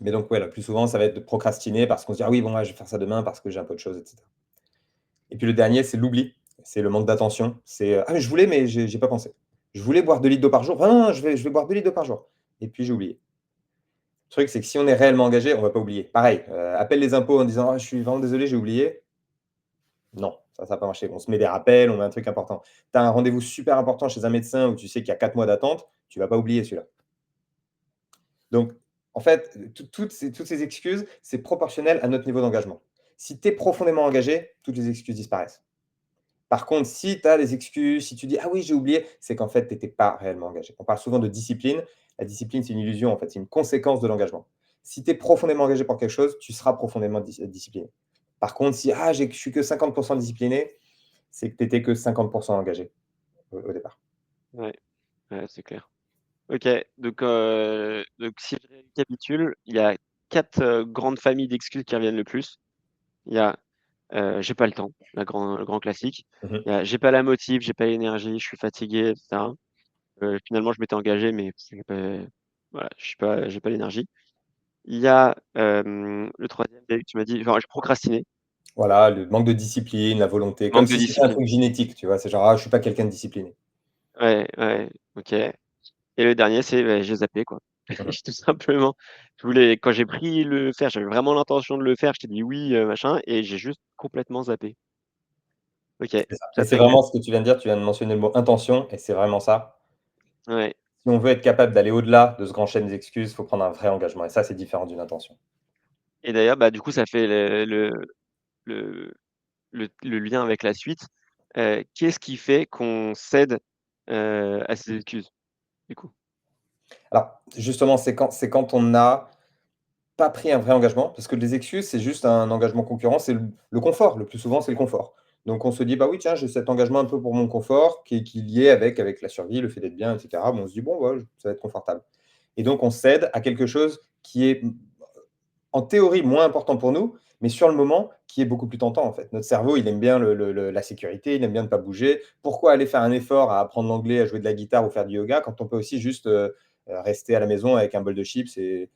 Mais donc, ouais, le plus souvent, ça va être de procrastiner parce qu'on se dit: «Ah oui, bon, ouais, je vais faire ça demain parce que j'ai un peu de choses» et cetera. Et puis le dernier, c'est l'oubli, c'est le manque d'attention. C'est, «Ah mais je voulais, mais j'ai pas pensé. Je voulais boire 2 litres d'eau par jour. Ah non, non, je vais boire 2 litres d'eau par jour» et puis j'ai oublié. Le truc, c'est que si on est réellement engagé, on va pas oublier. Pareil, appelle les impôts en disant: «Ah, je suis vraiment désolé, j'ai oublié». Non, ça va pas marcher. On se met des rappels, on met un truc important. Tu as un rendez-vous super important chez un médecin où tu sais qu'il y a 4 mois d'attente, tu vas pas oublier celui-là. Donc, en fait, toutes ces excuses, c'est proportionnel à notre niveau d'engagement. Si tu es profondément engagé, toutes les excuses disparaissent. Par contre, si tu as des excuses, si tu dis: «Ah oui, j'ai oublié», c'est qu'en fait, tu étais pas réellement engagé. On parle souvent de discipline. La discipline, c'est une illusion, en fait, c'est une conséquence de l'engagement. Si tu es profondément engagé pour quelque chose, tu seras profondément discipliné. Par contre, si: «Ah, je suis que 50 discipliné», c'est que tu étais que 50 engagé au départ. Ouais, ouais, c'est clair. OK, donc si je récapitule, il y a 4 grandes familles d'excuses qui reviennent le plus. Il y a, j'ai pas le temps, le grand classique. Mmh mh. Il y a j'ai pas la motive, j'ai pas l'énergie, je suis fatigué et cetera. Finalement je m'étais engagé mais j'ai pas voilà, j'ai pas l'énergie. Il y a, le troisième e tu m'as dit enfin, je procrastinais, Voilà, le manque de discipline, la volonté, comme manque de si c'était un discipline. truc génétique, tu vois? C'est genre: «Ah, je suis pas quelqu'un de discipliné». Ouais, ouais, OK. Et le dernier, c'est, j'ai zappé, quoi. Mmh mh. Tout simplement. Je voulais quand j'ai pris le faire, j'avais vraiment l'intention de le faire, je t'ai dit: «Oui», machin et j'ai juste complètement zappé. OK, C'est ça et ça c'est fait clair. vraiment ce que tu viens de dire, tu viens de mentionner le mot intention et c'est vraiment ça. Ouais Si on veut être capable d'aller au-delà de ce grand chêne d'excuses, il faut prendre un vrai engagement et ça, c'est différent d'une intention. et d'ailleurs, bah, du coup, ça fait le le lien avec la suite. Qu'est-ce qui fait qu'on cède, à ces excuses, du coup? Alors, justement, c'est quand on n'a pas pris un vrai engagement, parce que les excuses, c'est juste un engagement concurrent, c'est le confort. Le plus souvent, c'est le confort. Donc on se dit: «Bah oui, tiens, j'ai cet engagement un peu pour mon confort qui est lié avec la survie, le fait d'être bien et cetera». Bon, on se dit: «Bon, ouais, ça va être confortable» et donc on cède à quelque chose qui est, en théorie, moins important pour nous, mais sur le moment, qui est beaucoup plus tentant, en fait. Notre cerveau, il aime bien la sécurité, il aime bien ne pas bouger. Pourquoi aller faire un effort à apprendre l'anglais, à jouer de la guitare ou faire du yoga quand on peut aussi juste, rester à la maison avec un bol de chips et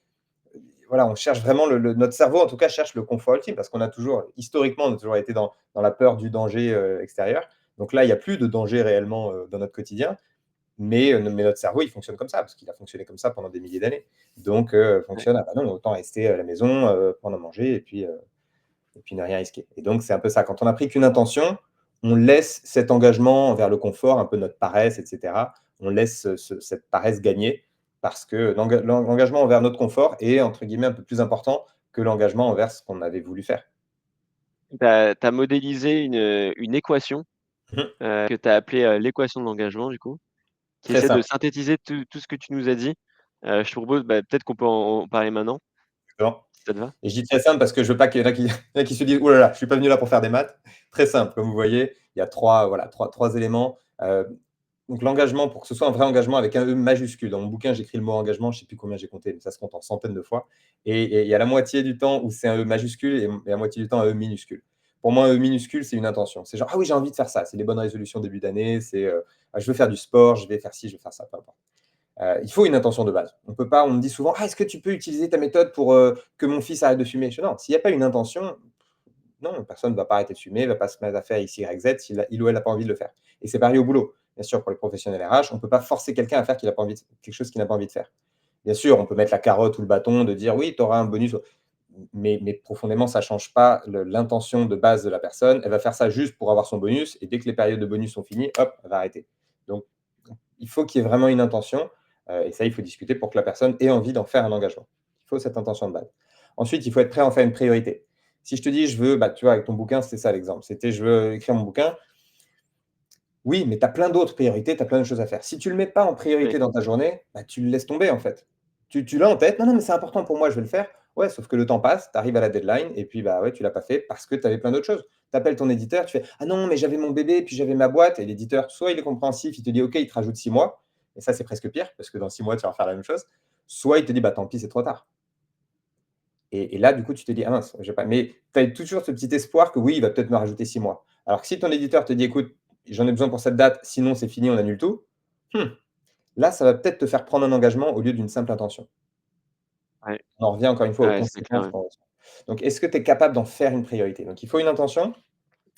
voilà, on cherche vraiment notre cerveau, en tout cas, cherche le confort ultime parce qu'on a toujours historiquement, on a toujours été dans la peur du danger, extérieur. Donc là, il y a plus de danger réellement, dans notre quotidien, mais notre cerveau, il fonctionne comme ça parce qu'il a fonctionné comme ça pendant des milliers d'années. Donc Ouais. fonctionne: «Ah bah non, autant rester à la maison, prendre à manger et puis ne rien risquer» et donc c'est un peu ça. Quand on n'a pris qu'une intention, on laisse cet engagement envers le confort, un peu notre paresse et cetera, on laisse cette paresse gagner parce que l'engagement envers notre confort est entre guillemets «un peu plus important» que l'engagement envers ce qu'on avait voulu faire. Tu as modélisé une équation, Mmh. que tu as appelée, l'équation de l'engagement, du coup, qui Très essaie de simple, synthétiser tout ce que tu nous as dit. Je te propose, bah, peut-être qu'on peut en parler maintenant, exactement. si ça te va? Et je dis très simple parce que je veux pas qu'il y en a qui il y en a qui se disent: «Ouh là là, je suis pas venu là pour faire des maths». Très simple, comme vous voyez, il y a 3 voilà, trois éléments. Donc l'engagement, pour que ce soit un vrai engagement avec un E majuscule. Dans mon bouquin, j'écris le mot engagement, je ne sais plus combien j'ai compté, mais ça se compte en centaines de fois. Et il y a la moitié du temps où c'est un E majuscule et la moitié du temps un E minuscule. Pour moi, un E minuscule, c'est une intention. C'est genre: «Ah oui, j'ai envie de faire ça». C'est les bonnes résolutions début d'année, c'est, «Ah, je veux faire du sport, je vais faire ci, je vais faire ça», peu importe. Il faut une intention de base. On peut pas on me dit souvent: «Ah, est-ce que tu peux utiliser ta méthode pour, que mon fils arrête de fumer?» Je fais: «Non, s'il y a pas une intention, non, personne ne va pas arrêter de fumer, va pas se mettre à faire X, Y, Z s'il a il ou elle n'a pas envie de le faire. Et c'est pareil au boulot. Bien sûr, pour les professionnels RH, on ne peut pas forcer quelqu'un à faire qu'il a pas envie quelque chose qu'il n'a pas envie de faire. Bien sûr, on peut mettre la carotte ou le bâton de dire oui, tu auras un bonus, mais profondément, ça ne change pas l'intention de base de la personne. Elle va faire ça juste pour avoir son bonus, et dès que les périodes de bonus sont finies, hop, elle va arrêter. Donc, il faut qu'il y ait vraiment une intention, et ça, il faut discuter pour que la personne ait envie d'en faire un engagement. Il faut cette intention de base. Ensuite, il faut être prêt à en faire une priorité. Si je te dis, je veux, bah, tu vois, avec ton bouquin, c'était ça l'exemple. C'était, je veux écrire mon bouquin. Oui, mais tu as plein d'autres priorités, tu as plein de choses à faire. Si tu ne le mets pas en Oui. priorité dans ta journée, bah, tu le laisses tomber, en fait. Tu l'as en tête, non, non, mais c'est important pour moi, je vais le faire. Ouais, sauf que le temps passe, tu arrives à la deadline, et puis, bah ouais, tu l'as pas fait parce que tu avais plein d'autres choses. Tu appelles ton éditeur, tu fais: «Ah non, mais j'avais mon bébé, puis j'avais ma boîte», et l'éditeur, soit il est compréhensif, il te dit: «OK», il te rajoute 6 mois, et ça, c'est presque pire, parce que dans 6 mois, tu vas refaire la même chose. Soit il te dit: «Bah tant pis, c'est trop tard». Et là, du coup, tu te dis: «Ah mince, j'ai pas» mais tu as toujours ce petit espoir que oui, il va peut-être me rajouter 6 mois. Alors que si ton éditeur te dit: «Écoute, j'en ai besoin pour cette date, sinon c'est fini, on annule tout», mmh, là, ça va peut-être te faire prendre un engagement au lieu d'une simple intention. Ouais, On en revient encore une fois aux ouais, c'est clair, conséquences ouais. qu'on ressent. Donc est-ce que tu es capable d'en faire une priorité? Donc il faut une intention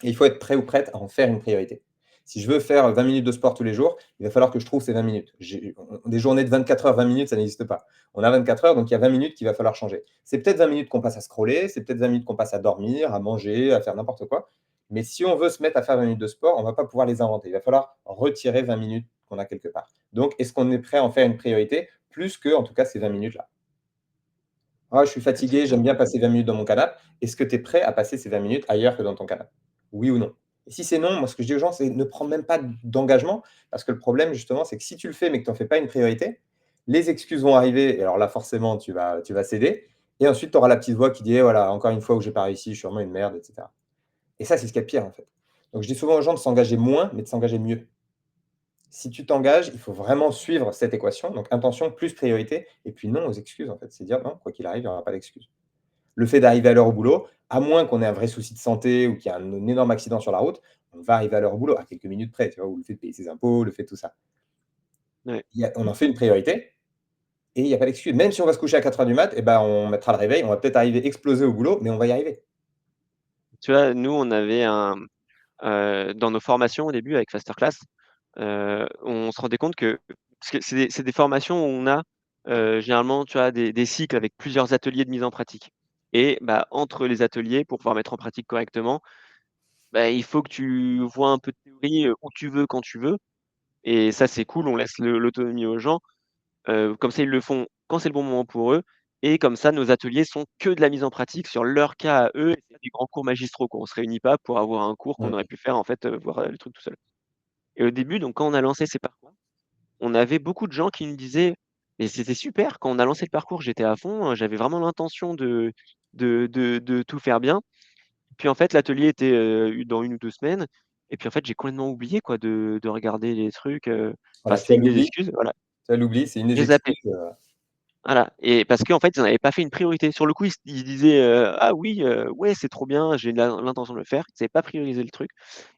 et il faut être prêt ou prête à en faire une priorité. Si je veux faire 20 minutes de sport tous les jours, il va falloir que je trouve ces 20 minutes. Des journées de 24 heures, 20 minutes, ça n'existe pas. On a 24 heures, donc il y a 20 minutes qu'il va falloir changer. C'est peut-être 20 minutes qu'on passe à scroller, c'est peut-être 20 minutes qu'on passe à dormir, à manger, à faire n'importe quoi. Mais si on veut se mettre à faire 20 minutes de sport, on ne va pas pouvoir les inventer. Il va falloir retirer 20 minutes qu'on a quelque part. Donc, est-ce qu'on est prêt à en faire une priorité plus que, en tout cas, ces 20 minutes-là? Ah, je suis Ouais, c'est fatigué, clair. j'aime bien passer 20 minutes dans mon canapé. Est-ce que tu es prêt à passer ces 20 minutes ailleurs que dans ton canapé? Oui ou non? Et si c'est non, moi, ce que je dis aux gens, c'est ne prends même pas d'engagement parce que le problème, justement, c'est que si tu le fais mais que tu en fais pas une priorité, les excuses vont arriver et alors là, forcément, tu vas céder et ensuite, tu auras la petite voix qui dit: «Eh voilà, encore une fois où j'ai pas réussi, je suis vraiment une merde» et cetera. Et ça, c'est ce qu'il y a de pire, en fait. Donc je dis souvent aux gens de s'engager moins, mais de s'engager mieux. Si tu t'engages, il faut vraiment suivre cette équation, donc intention plus priorité et puis non aux excuses, en fait. C'est dire: «Non, quoi qu'il arrive, il y aura pas d'excuses». Le fait d'arriver à l'heure au boulot, à moins qu'on ait un vrai souci de santé ou qu'il y a un énorme accident sur la route, on va arriver à l'heure au boulot, à quelques minutes près, tu vois? Ou le fait de payer ses impôts, le fait de tout ça. Ouais. On en fait une priorité et il y a pas d'excuse. Même si on va se coucher à 4 heures du mat et ben, on mettra le réveil, on va peut-être arriver explosé au boulot, mais on va y arriver. Tu vois, nous, on avait dans nos formations au début avec Fasterclass, on se rendait compte que parce que c'est des formations où on a, généralement, tu vois, des cycles avec plusieurs ateliers de mise en pratique et bah, entre les ateliers, pour pouvoir mettre en pratique correctement, bah, il faut que tu vois un peu de théorie, où tu veux, quand tu veux et ça, c'est cool, on laisse l'autonomie aux gens. Comme ça, ils le font quand c'est le bon moment pour eux et comme ça, nos ateliers sont que de la mise en pratique sur leur cas à eux et c'est des grands cours magistraux, quoi. On se réunit pas pour avoir un cours qu'on Mmh. aurait pu faire, en fait, voir, le truc tout seul et au début, donc quand on a lancé ces parcours, on avait beaucoup de gens qui nous disaient: «Mais c'était super, quand on a lancé le parcours, j'étais à fond, j'avais vraiment l'intention de tout faire bien». Puis en fait, l'atelier était, dans 1 ou 2 semaines et puis en fait, j'ai complètement oublié, quoi, de regarder les trucs, enfin, Voilà, tu c'était as une des l'oubli, excuses, voilà. tu as l'oubli, c'est une des J'ai zappé. excuses, Voilà et parce qu'en fait, ils en avaient pas fait une priorité. Sur le coup, ils se disaient, «Ah oui, ouais, c'est trop bien, j'ai l'intention de le faire». Ils avaient pas priorisé le truc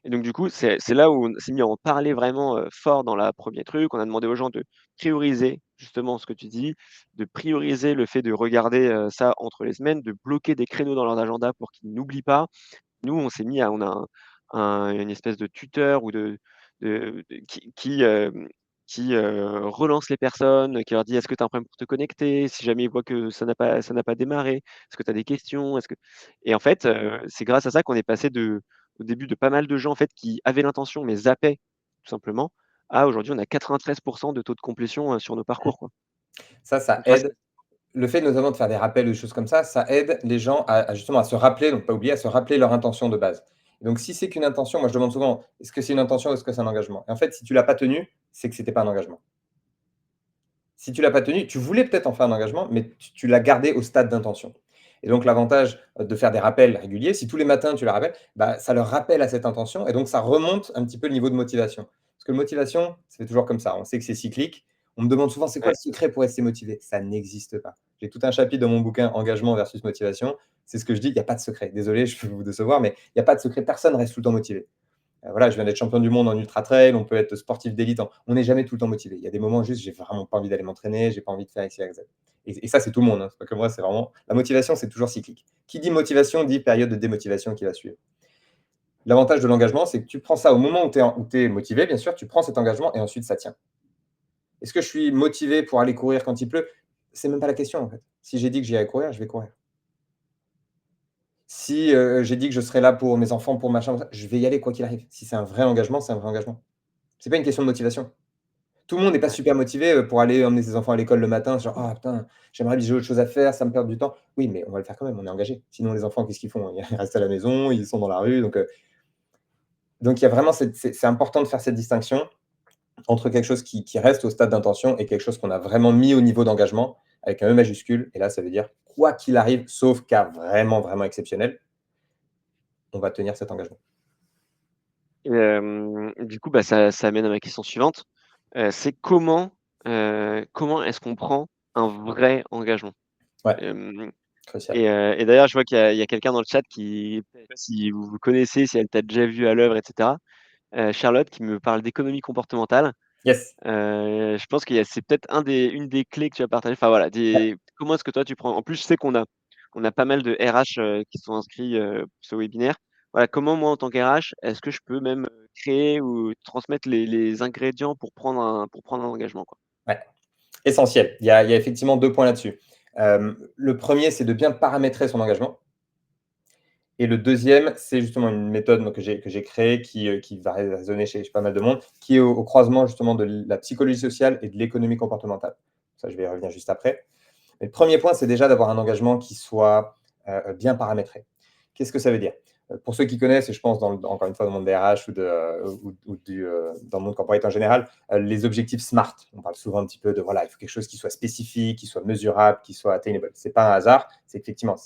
et donc du coup, c'est là où on s'est mis à en parler vraiment, fort dans la premier truc. On a demandé aux gens de prioriser justement ce que tu dis, de prioriser le fait de regarder, ça entre les semaines, de bloquer des créneaux dans leurs agendas pour qu'ils n'oublient pas. Nous, on a une espèce de tuteur ou de qui relance les personnes, qui leur dit: «Est-ce que tu as un problème pour te connecter?» Si jamais ils voient que ça n'a pas démarré, «Est-ce que tu as des questions? Est-ce que» et en fait, c'est grâce à ça qu'on est passé au début de pas mal de gens, en fait, qui avaient l'intention mais zappaient, tout simplement, à aujourd'hui, on a 93 de taux de complétion, sur nos parcours, quoi. ça Donc grâce aide. Le fait notamment de faire des rappels ou des choses comme ça aide les gens à justement à se rappeler, donc pas oublier, à se rappeler leur intention de base. Et donc si c'est qu'une intention, moi je demande souvent: «Est-ce que c'est une intention ou est-ce que c'est un engagement?» Et en fait, si tu l'as pas tenu, c'est que c'était pas un engagement. Si tu l'as pas tenu, tu voulais peut-être en faire un engagement, mais tu l'as gardé au stade d'intention. Et donc l'avantage, de faire des rappels réguliers, si tous les matins tu la rappelles, bah, ça leur rappelle à cette intention et donc ça remonte un petit peu le niveau de motivation. Parce que motivation, c'est toujours comme ça, on sait que c'est cyclique. On me demande souvent: «C'est quoi ouais, le secret pour rester motivé?» Ça n'existe pas. J'ai tout un chapitre dans mon bouquin «Engagement versus motivation». C'est ce que je dis, il y a pas de secret. Désolé, je peux vous décevoir, mais il y a pas de secret, personne reste tout le temps motivé. Voilà, je viens d'être champion du monde en ultra trail, on peut être sportif d'élite, on n'est jamais tout le temps motivé. Il y a des moments juste, j'ai vraiment pas envie d'aller m'entraîner, j'ai pas envie de faire X, Y, Z. Et ça, c'est tout le monde, hein, c'est pas que moi, c'est vraiment la motivation, c'est toujours cyclique. Qui dit motivation dit période de démotivation qui va suivre. L'avantage de l'engagement, c'est que tu prends ça au moment où tu es motivé, bien sûr, tu prends cet engagement et ensuite ça tient. Est-ce que je suis motivé pour aller courir quand il pleut? C'est même pas la question en fait. Si j'ai dit que j'irais courir, je vais courir. Si j'ai dit que je serais là pour mes enfants, pour machin, je vais y aller quoi qu'il arrive. Si c'est un vrai engagement, c'est un vrai engagement. C'est pas une question de motivation. Tout le monde n'est pas ouais, super motivé, pour aller emmener ses enfants à l'école le matin, genre: «Ah putain, j'aimerais bien j'ai autre chose à faire, ça me perd du temps». Oui, mais on va le faire quand même, on est engagé. Sinon les enfants, qu'est-ce qu'ils font? Ils restent à la maison, ils sont dans la rue, donc il y a vraiment c'est important de faire cette distinction entre quelque chose qui reste au stade d'intention et quelque chose qu'on a vraiment mis au niveau d'engagement avec un E majuscule et là, ça veut dire quoi qu'il arrive, sauf cas vraiment, vraiment exceptionnel, on va tenir cet engagement. et du coup, bah, ça amène à ma question suivante, c'est comment est-ce qu'on prend un vrai engagement? Ouais, Hem crucial. et d'ailleurs, je vois qu'il y a quelqu'un dans le chat qui, je sais pas si vous vous connaissez, si elle t'a déjà vu à l'œuvre et cetera, Charlotte qui me parle d'économie comportementale. Yes. Je pense c'est peut-être une des clés que tu as partagées. Enfin voilà, comment est-ce que toi tu prends en plus, je sais qu'on a pas mal de RH, qui sont inscrits, pour ce webinaire. Voilà, comment moi en tant qu'RH, est-ce que je peux même, créer ou transmettre les ingrédients pour prendre un engagement, quoi? Ouais, essentiel. Il y a effectivement 2 points là-dessus. Le premier, c'est de bien paramétrer son engagement. Et le deuxième, c'est justement une méthode que j'ai créée qui va résonner chez pas mal de monde, qui est au croisement justement de la psychologie sociale et de l'économie comportementale. Ça, je vais y revenir juste après. Mais le premier point, c'est déjà d'avoir un engagement qui soit bien paramétré. Qu'est-ce que ça veut dire? Pour ceux qui connaissent, et je pense encore une fois dans le monde des RH dans le monde corporate en général, les objectifs SMART. On parle souvent un petit peu de voilà, il faut quelque chose qui soit spécifique, qui soit mesurable, qui soit attainable. Ce n'est pas un hasard, c'est effectivement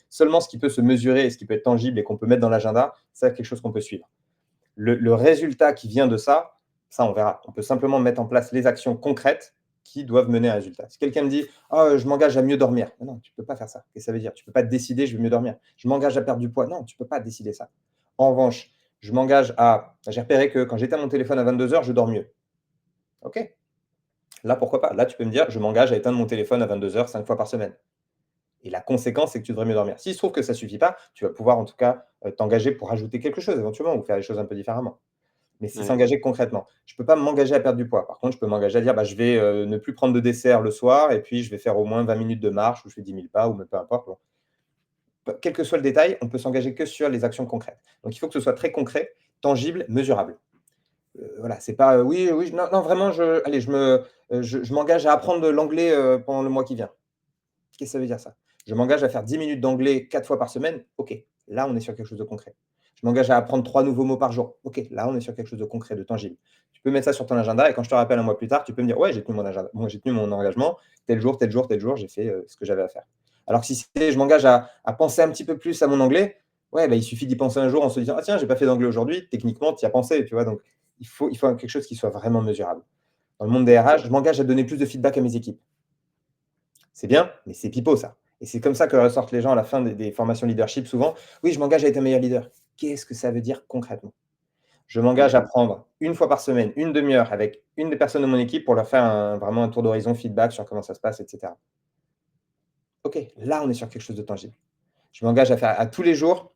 seulement ce qui peut se mesurer et ce qui peut être tangible et qu'on peut mettre dans l'agenda, c'est quelque chose qu'on peut suivre. Le résultat qui vient de ça, on verra. On peut simplement mettre en place les actions concrètes qui doivent mener à un résultat. Si quelqu'un me dit oh, je m'engage à mieux dormir, non, tu ne peux pas faire ça. Qu'est-ce que ça veut dire? Tu ne peux pas décider je veux mieux dormir. Je m'engage à perdre du poids. Non, tu ne peux pas décider ça. En revanche, je m'engage à. J'ai repéré que quand j'éteins mon téléphone à 22h, je dors mieux. OK. Là, pourquoi pas? Là, tu peux me dire je m'engage à éteindre mon téléphone à 22h 5 fois par semaine. Et la conséquence, c'est que tu devrais mieux dormir. S'il se trouve que ça ne suffit pas, tu vas pouvoir en tout cas t'engager pour ajouter quelque chose éventuellement ou faire les choses un peu différemment. Mais c'est Ouais, s'engager concrètement. Je ne peux pas m'engager à perdre du poids. Par contre, je peux m'engager à dire bah, je vais ne plus prendre de dessert le soir et puis je vais faire au moins 20 minutes de marche ou je fais 10 000 pas ou peu importe. Bon. Quel que soit le détail, on peut s'engager que sur les actions concrètes. Donc il faut que ce soit très concret, tangible, mesurable. Voilà, c'est pas oui, oui, non, non, vraiment, allez, je m'engage à apprendre de l'anglais pendant le mois qui vient. Qu'est-ce que ça veut dire ça? Je m'engage à faire 10 minutes d'anglais 4 fois par semaine. OK, là, on est sur quelque chose de concret. Je m'engage à apprendre 3 nouveaux mots par jour. OK, là, on est sur quelque chose de concret, de tangible. Tu peux mettre ça sur ton agenda et quand je te rappelle un mois plus tard, tu peux me dire ouais, j'ai tenu mon agenda. Moi, j'ai tenu mon engagement. Tel jour, tel jour, tel jour, j'ai fait ce que j'avais à faire. Alors que si je m'engage à penser un petit peu plus à mon anglais, ouais, bah, il suffit d'y penser un jour en se disant ah tiens, j'ai pas fait d'anglais aujourd'hui. Techniquement, tu y as pensé, tu vois. Donc, il faut quelque chose qui soit vraiment mesurable. Dans le monde des RH, je m'engage à donner plus de feedback à mes équipes. C'est bien, mais c'est pipeau ça. Et c'est comme ça que ressortent les gens à la fin des formations leadership souvent. Oui, je m'engage à être un meilleur leader. Qu'est-ce que ça veut dire concrètement? Je m'engage à mmh, prendre une fois par semaine, une demi-heure avec une des personnes de mon équipe pour leur faire vraiment un tour d'horizon, feedback sur comment ça se passe, etc. OK, là, on est sur quelque chose de tangible. Je m'engage à faire à tous les jours,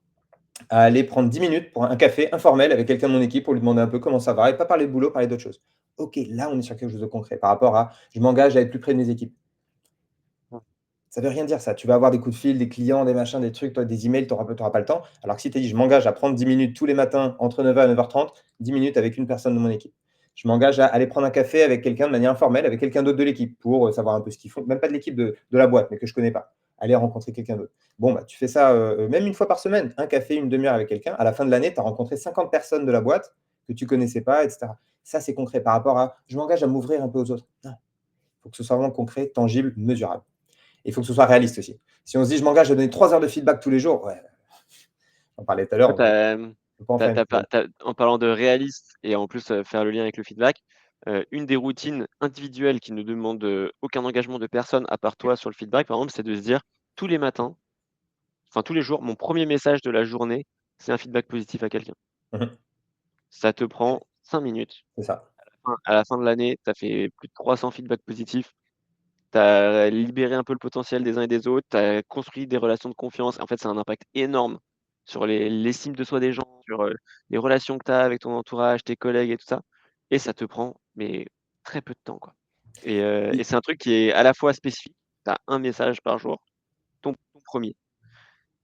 à aller prendre 10 minutes pour un café informel avec quelqu'un de mon équipe pour lui demander un peu comment ça va et pas parler de boulot, parler d'autre chose. OK, là, on est sur quelque chose de concret par rapport à je m'engage à être plus près de mes équipes. Ça veut rien dire ça. Tu vas avoir des coups de fil, des clients, des machins, des trucs, toi, des emails, tu n'auras pas le temps. Alors que si tu as dit, je m'engage à prendre 10 minutes tous les matins entre 9h et 9h30, 10 minutes avec une personne de mon équipe. Je m'engage à aller prendre un café avec quelqu'un de manière informelle, avec quelqu'un d'autre de l'équipe, pour savoir un peu ce qu'ils font. Même pas de l'équipe de la boîte, mais que je ne connais pas. Aller rencontrer quelqu'un d'autre. Bon, bah, tu fais ça même une fois par semaine, un café, une demi-heure avec quelqu'un. À la fin de l'année, tu as rencontré 50 personnes de la boîte que tu ne connaissais pas, etc. Ça, c'est concret par rapport à je m'engage à m'ouvrir un peu aux autres. Non. Il faut que ce soit vraiment concret, tangible, mesurable. Il faut que ce soit réaliste aussi. Si on se dit: «Je m'engage à donner 3 heures de feedback tous les jours», ouais, on parlait tout à l'heure, ouais, on peut pas en faire une semaine. en parlant de réaliste et en plus, faire le lien avec le feedback, une des routines individuelles qui ne demande, aucun engagement de personne à part toi sur le feedback, par exemple, c'est de se dire tous les matins, enfin tous les jours, mon premier message de la journée, c'est un feedback positif à quelqu'un. Mmh. Ça te prend 5 minutes. C'est ça. À la fin de l'année, tu as fait plus de 300 feedbacks positifs. Tu as libéré un peu le potentiel des uns et des autres, tu as construit des relations de confiance. En fait, ça a un impact énorme sur l'estime de soi des gens, sur, les relations que tu as avec ton entourage, tes collègues et tout ça et ça te prend, mais très peu de temps, quoi et Oui, c'est un truc qui est à la fois spécifique, tu as 1 message par jour, ton 1er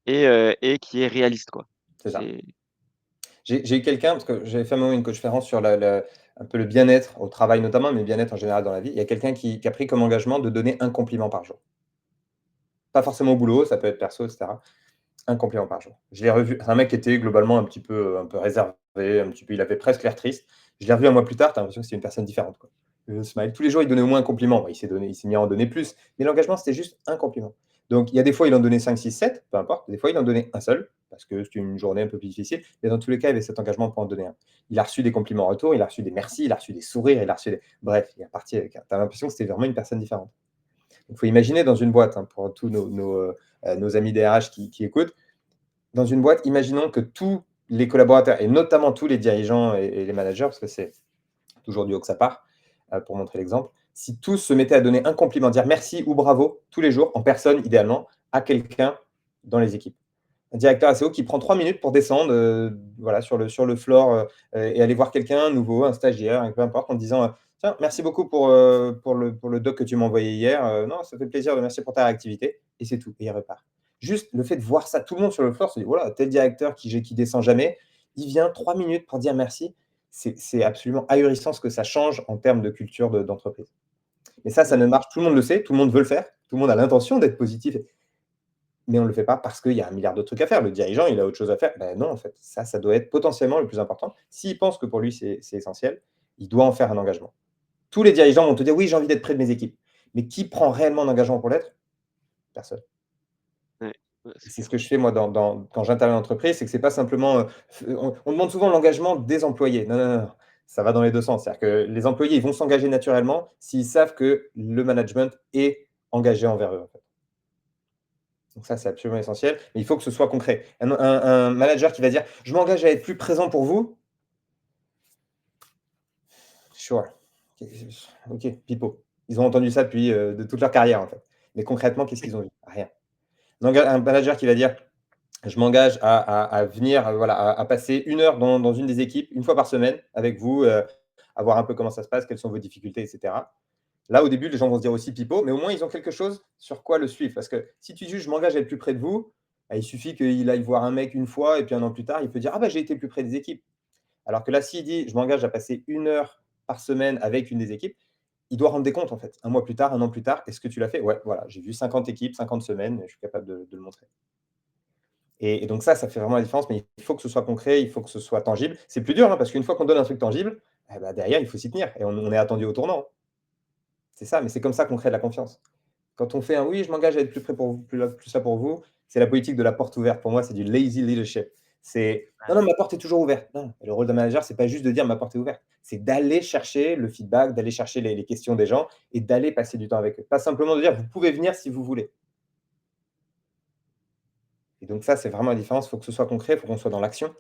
et qui est réaliste, quoi. c'est ça. C'est J'ai eu quelqu'un parce que j'avais fait moi une conférence sur un peu le bien-être au travail notamment, mais le bien-être en général dans la vie. Il y a quelqu'un qui a pris comme engagement de donner un compliment par jour. Pas forcément au boulot, ça peut être perso et cetera. Un compliment par jour. Je l'ai revu, c'est un mec qui était globalement un peu réservé, un petit peu il avait presque l'air triste. Je l'ai revu un mois plus tard, tu as l'impression que c'était une personne différente, quoi. Le smile. Tous les jours, il donnait au moins un compliment. Il s'est mis à en donner plus, mais l'engagement, c'était juste un compliment. Donc il y a des fois, il en donnait 5, 6, 7, peu importe. Des fois, il en donnait un seul, parce que c'était une journée un peu plus difficile. Mais dans tous les cas, il avait cet engagement pour en donner un. Il a reçu des compliments en retour, il a reçu des merci, il a reçu des sourires, il a reçu des bref, il est reparti avec un tu as l'impression que c'était vraiment une personne différente. Il faut imaginer dans une boîte, hein, pour tous nos amis DRH qui écoutent, dans une boîte, imaginons que tous les collaborateurs, et notamment tous les dirigeants et les managers, parce que c'est toujours du haut que ça part, pour montrer l'exemple, si tous se mettaient à donner un compliment, dire merci ou bravo tous les jours, en personne idéalement, à quelqu'un dans les équipes. Un directeur SEO qui prend 3 minutes pour descendre voilà, sur le floor et aller voir quelqu'un, un nouveau, un stagiaire, peu importe, en disant tiens, merci beaucoup pour le doc que tu m'as envoyé hier. Non, ça fait plaisir, merci pour ta réactivité. Et c'est tout. Et il repart. Juste le fait de voir ça, tout le monde sur le floor se dit voilà, tel directeur qui descend jamais, il vient 3 minutes pour dire merci. C'est absolument ahurissant ce que ça change en termes de culture d'entreprise. Mais ça ne marche, tout le monde le sait, tout le monde veut le faire, tout le monde a l'intention d'être positif, mais on ne le fait pas parce qu'il y a un milliard d'autres trucs à faire. Le dirigeant, il a autre chose à faire. Ben non, en fait, ça doit être potentiellement le plus important. S'il pense que pour lui, c'est essentiel, il doit en faire un engagement. Tous les dirigeants vont te dire oui, j'ai envie d'être près de mes équipes. Mais qui prend réellement un engagement pour l'être? Personne. Ouais, c'est C'est clair. ce que je fais moi quand j'interviens en entreprise, c'est que c'est pas simplement. On demande souvent l'engagement des employés. Non, non, non, non. Ça va dans les deux sens. C'est-à-dire que les employés, ils vont s'engager naturellement s'ils savent que le management est engagé envers eux. En fait. Donc ça, c'est absolument essentiel. Mais il faut que ce soit concret. Un manager qui va dire je m'engage à être plus présent pour vous. Sure. Ok, pipeau. Ils ont entendu ça depuis de toute leur carrière en fait. Mais concrètement, qu'est-ce qu'ils ont vu? Rien. Un manager qui va dire je m'engage à venir, voilà, à passer 1 heure dans une des équipes, une fois par semaine, avec vous, à voir un peu comment ça se passe, quelles sont vos difficultés, etc. Là, au début, les gens vont se dire aussi pipeau, mais au moins, ils ont quelque chose sur quoi le suivre. Parce que si tu dis je m'engage à être plus près de vous, bah, il suffit qu'il aille voir un mec une fois, et puis un an plus tard, il peut dire ah bah j'ai été plus près des équipes. Alors que là, s'il dit je m'engage à passer 1 heure par semaine avec une des équipes, il doit rendre des comptes en fait. Un mois plus tard, un an plus tard, est-ce que tu l'as fait? Ouais, voilà, j'ai vu 50 équipes, 50 semaines, je suis capable de le montrer. Et donc ça fait vraiment la différence, mais il faut que ce soit concret, il faut que ce soit tangible. C'est plus dur, hein, parce qu'une fois qu'on donne un truc tangible, eh ben, derrière, il faut s'y tenir et on est attendu au tournant. C'est ça, mais c'est comme ça qu'on crée de la confiance. Quand on fait un oui, je m'engage à être plus près pour vous, plus là pour vous, c'est la politique de la porte ouverte. Pour moi, c'est du lazy leadership. C'est non, non, ma porte est toujours ouverte. Non, le rôle d'un manager, c'est pas juste de dire ma porte est ouverte. C'est d'aller chercher le feedback, d'aller chercher les questions des gens et d'aller passer du temps avec eux. Pas simplement de dire vous pouvez venir si vous voulez. Et donc ça, c'est vraiment la différence. Il faut que ce soit concret, il faut qu'on soit dans l'action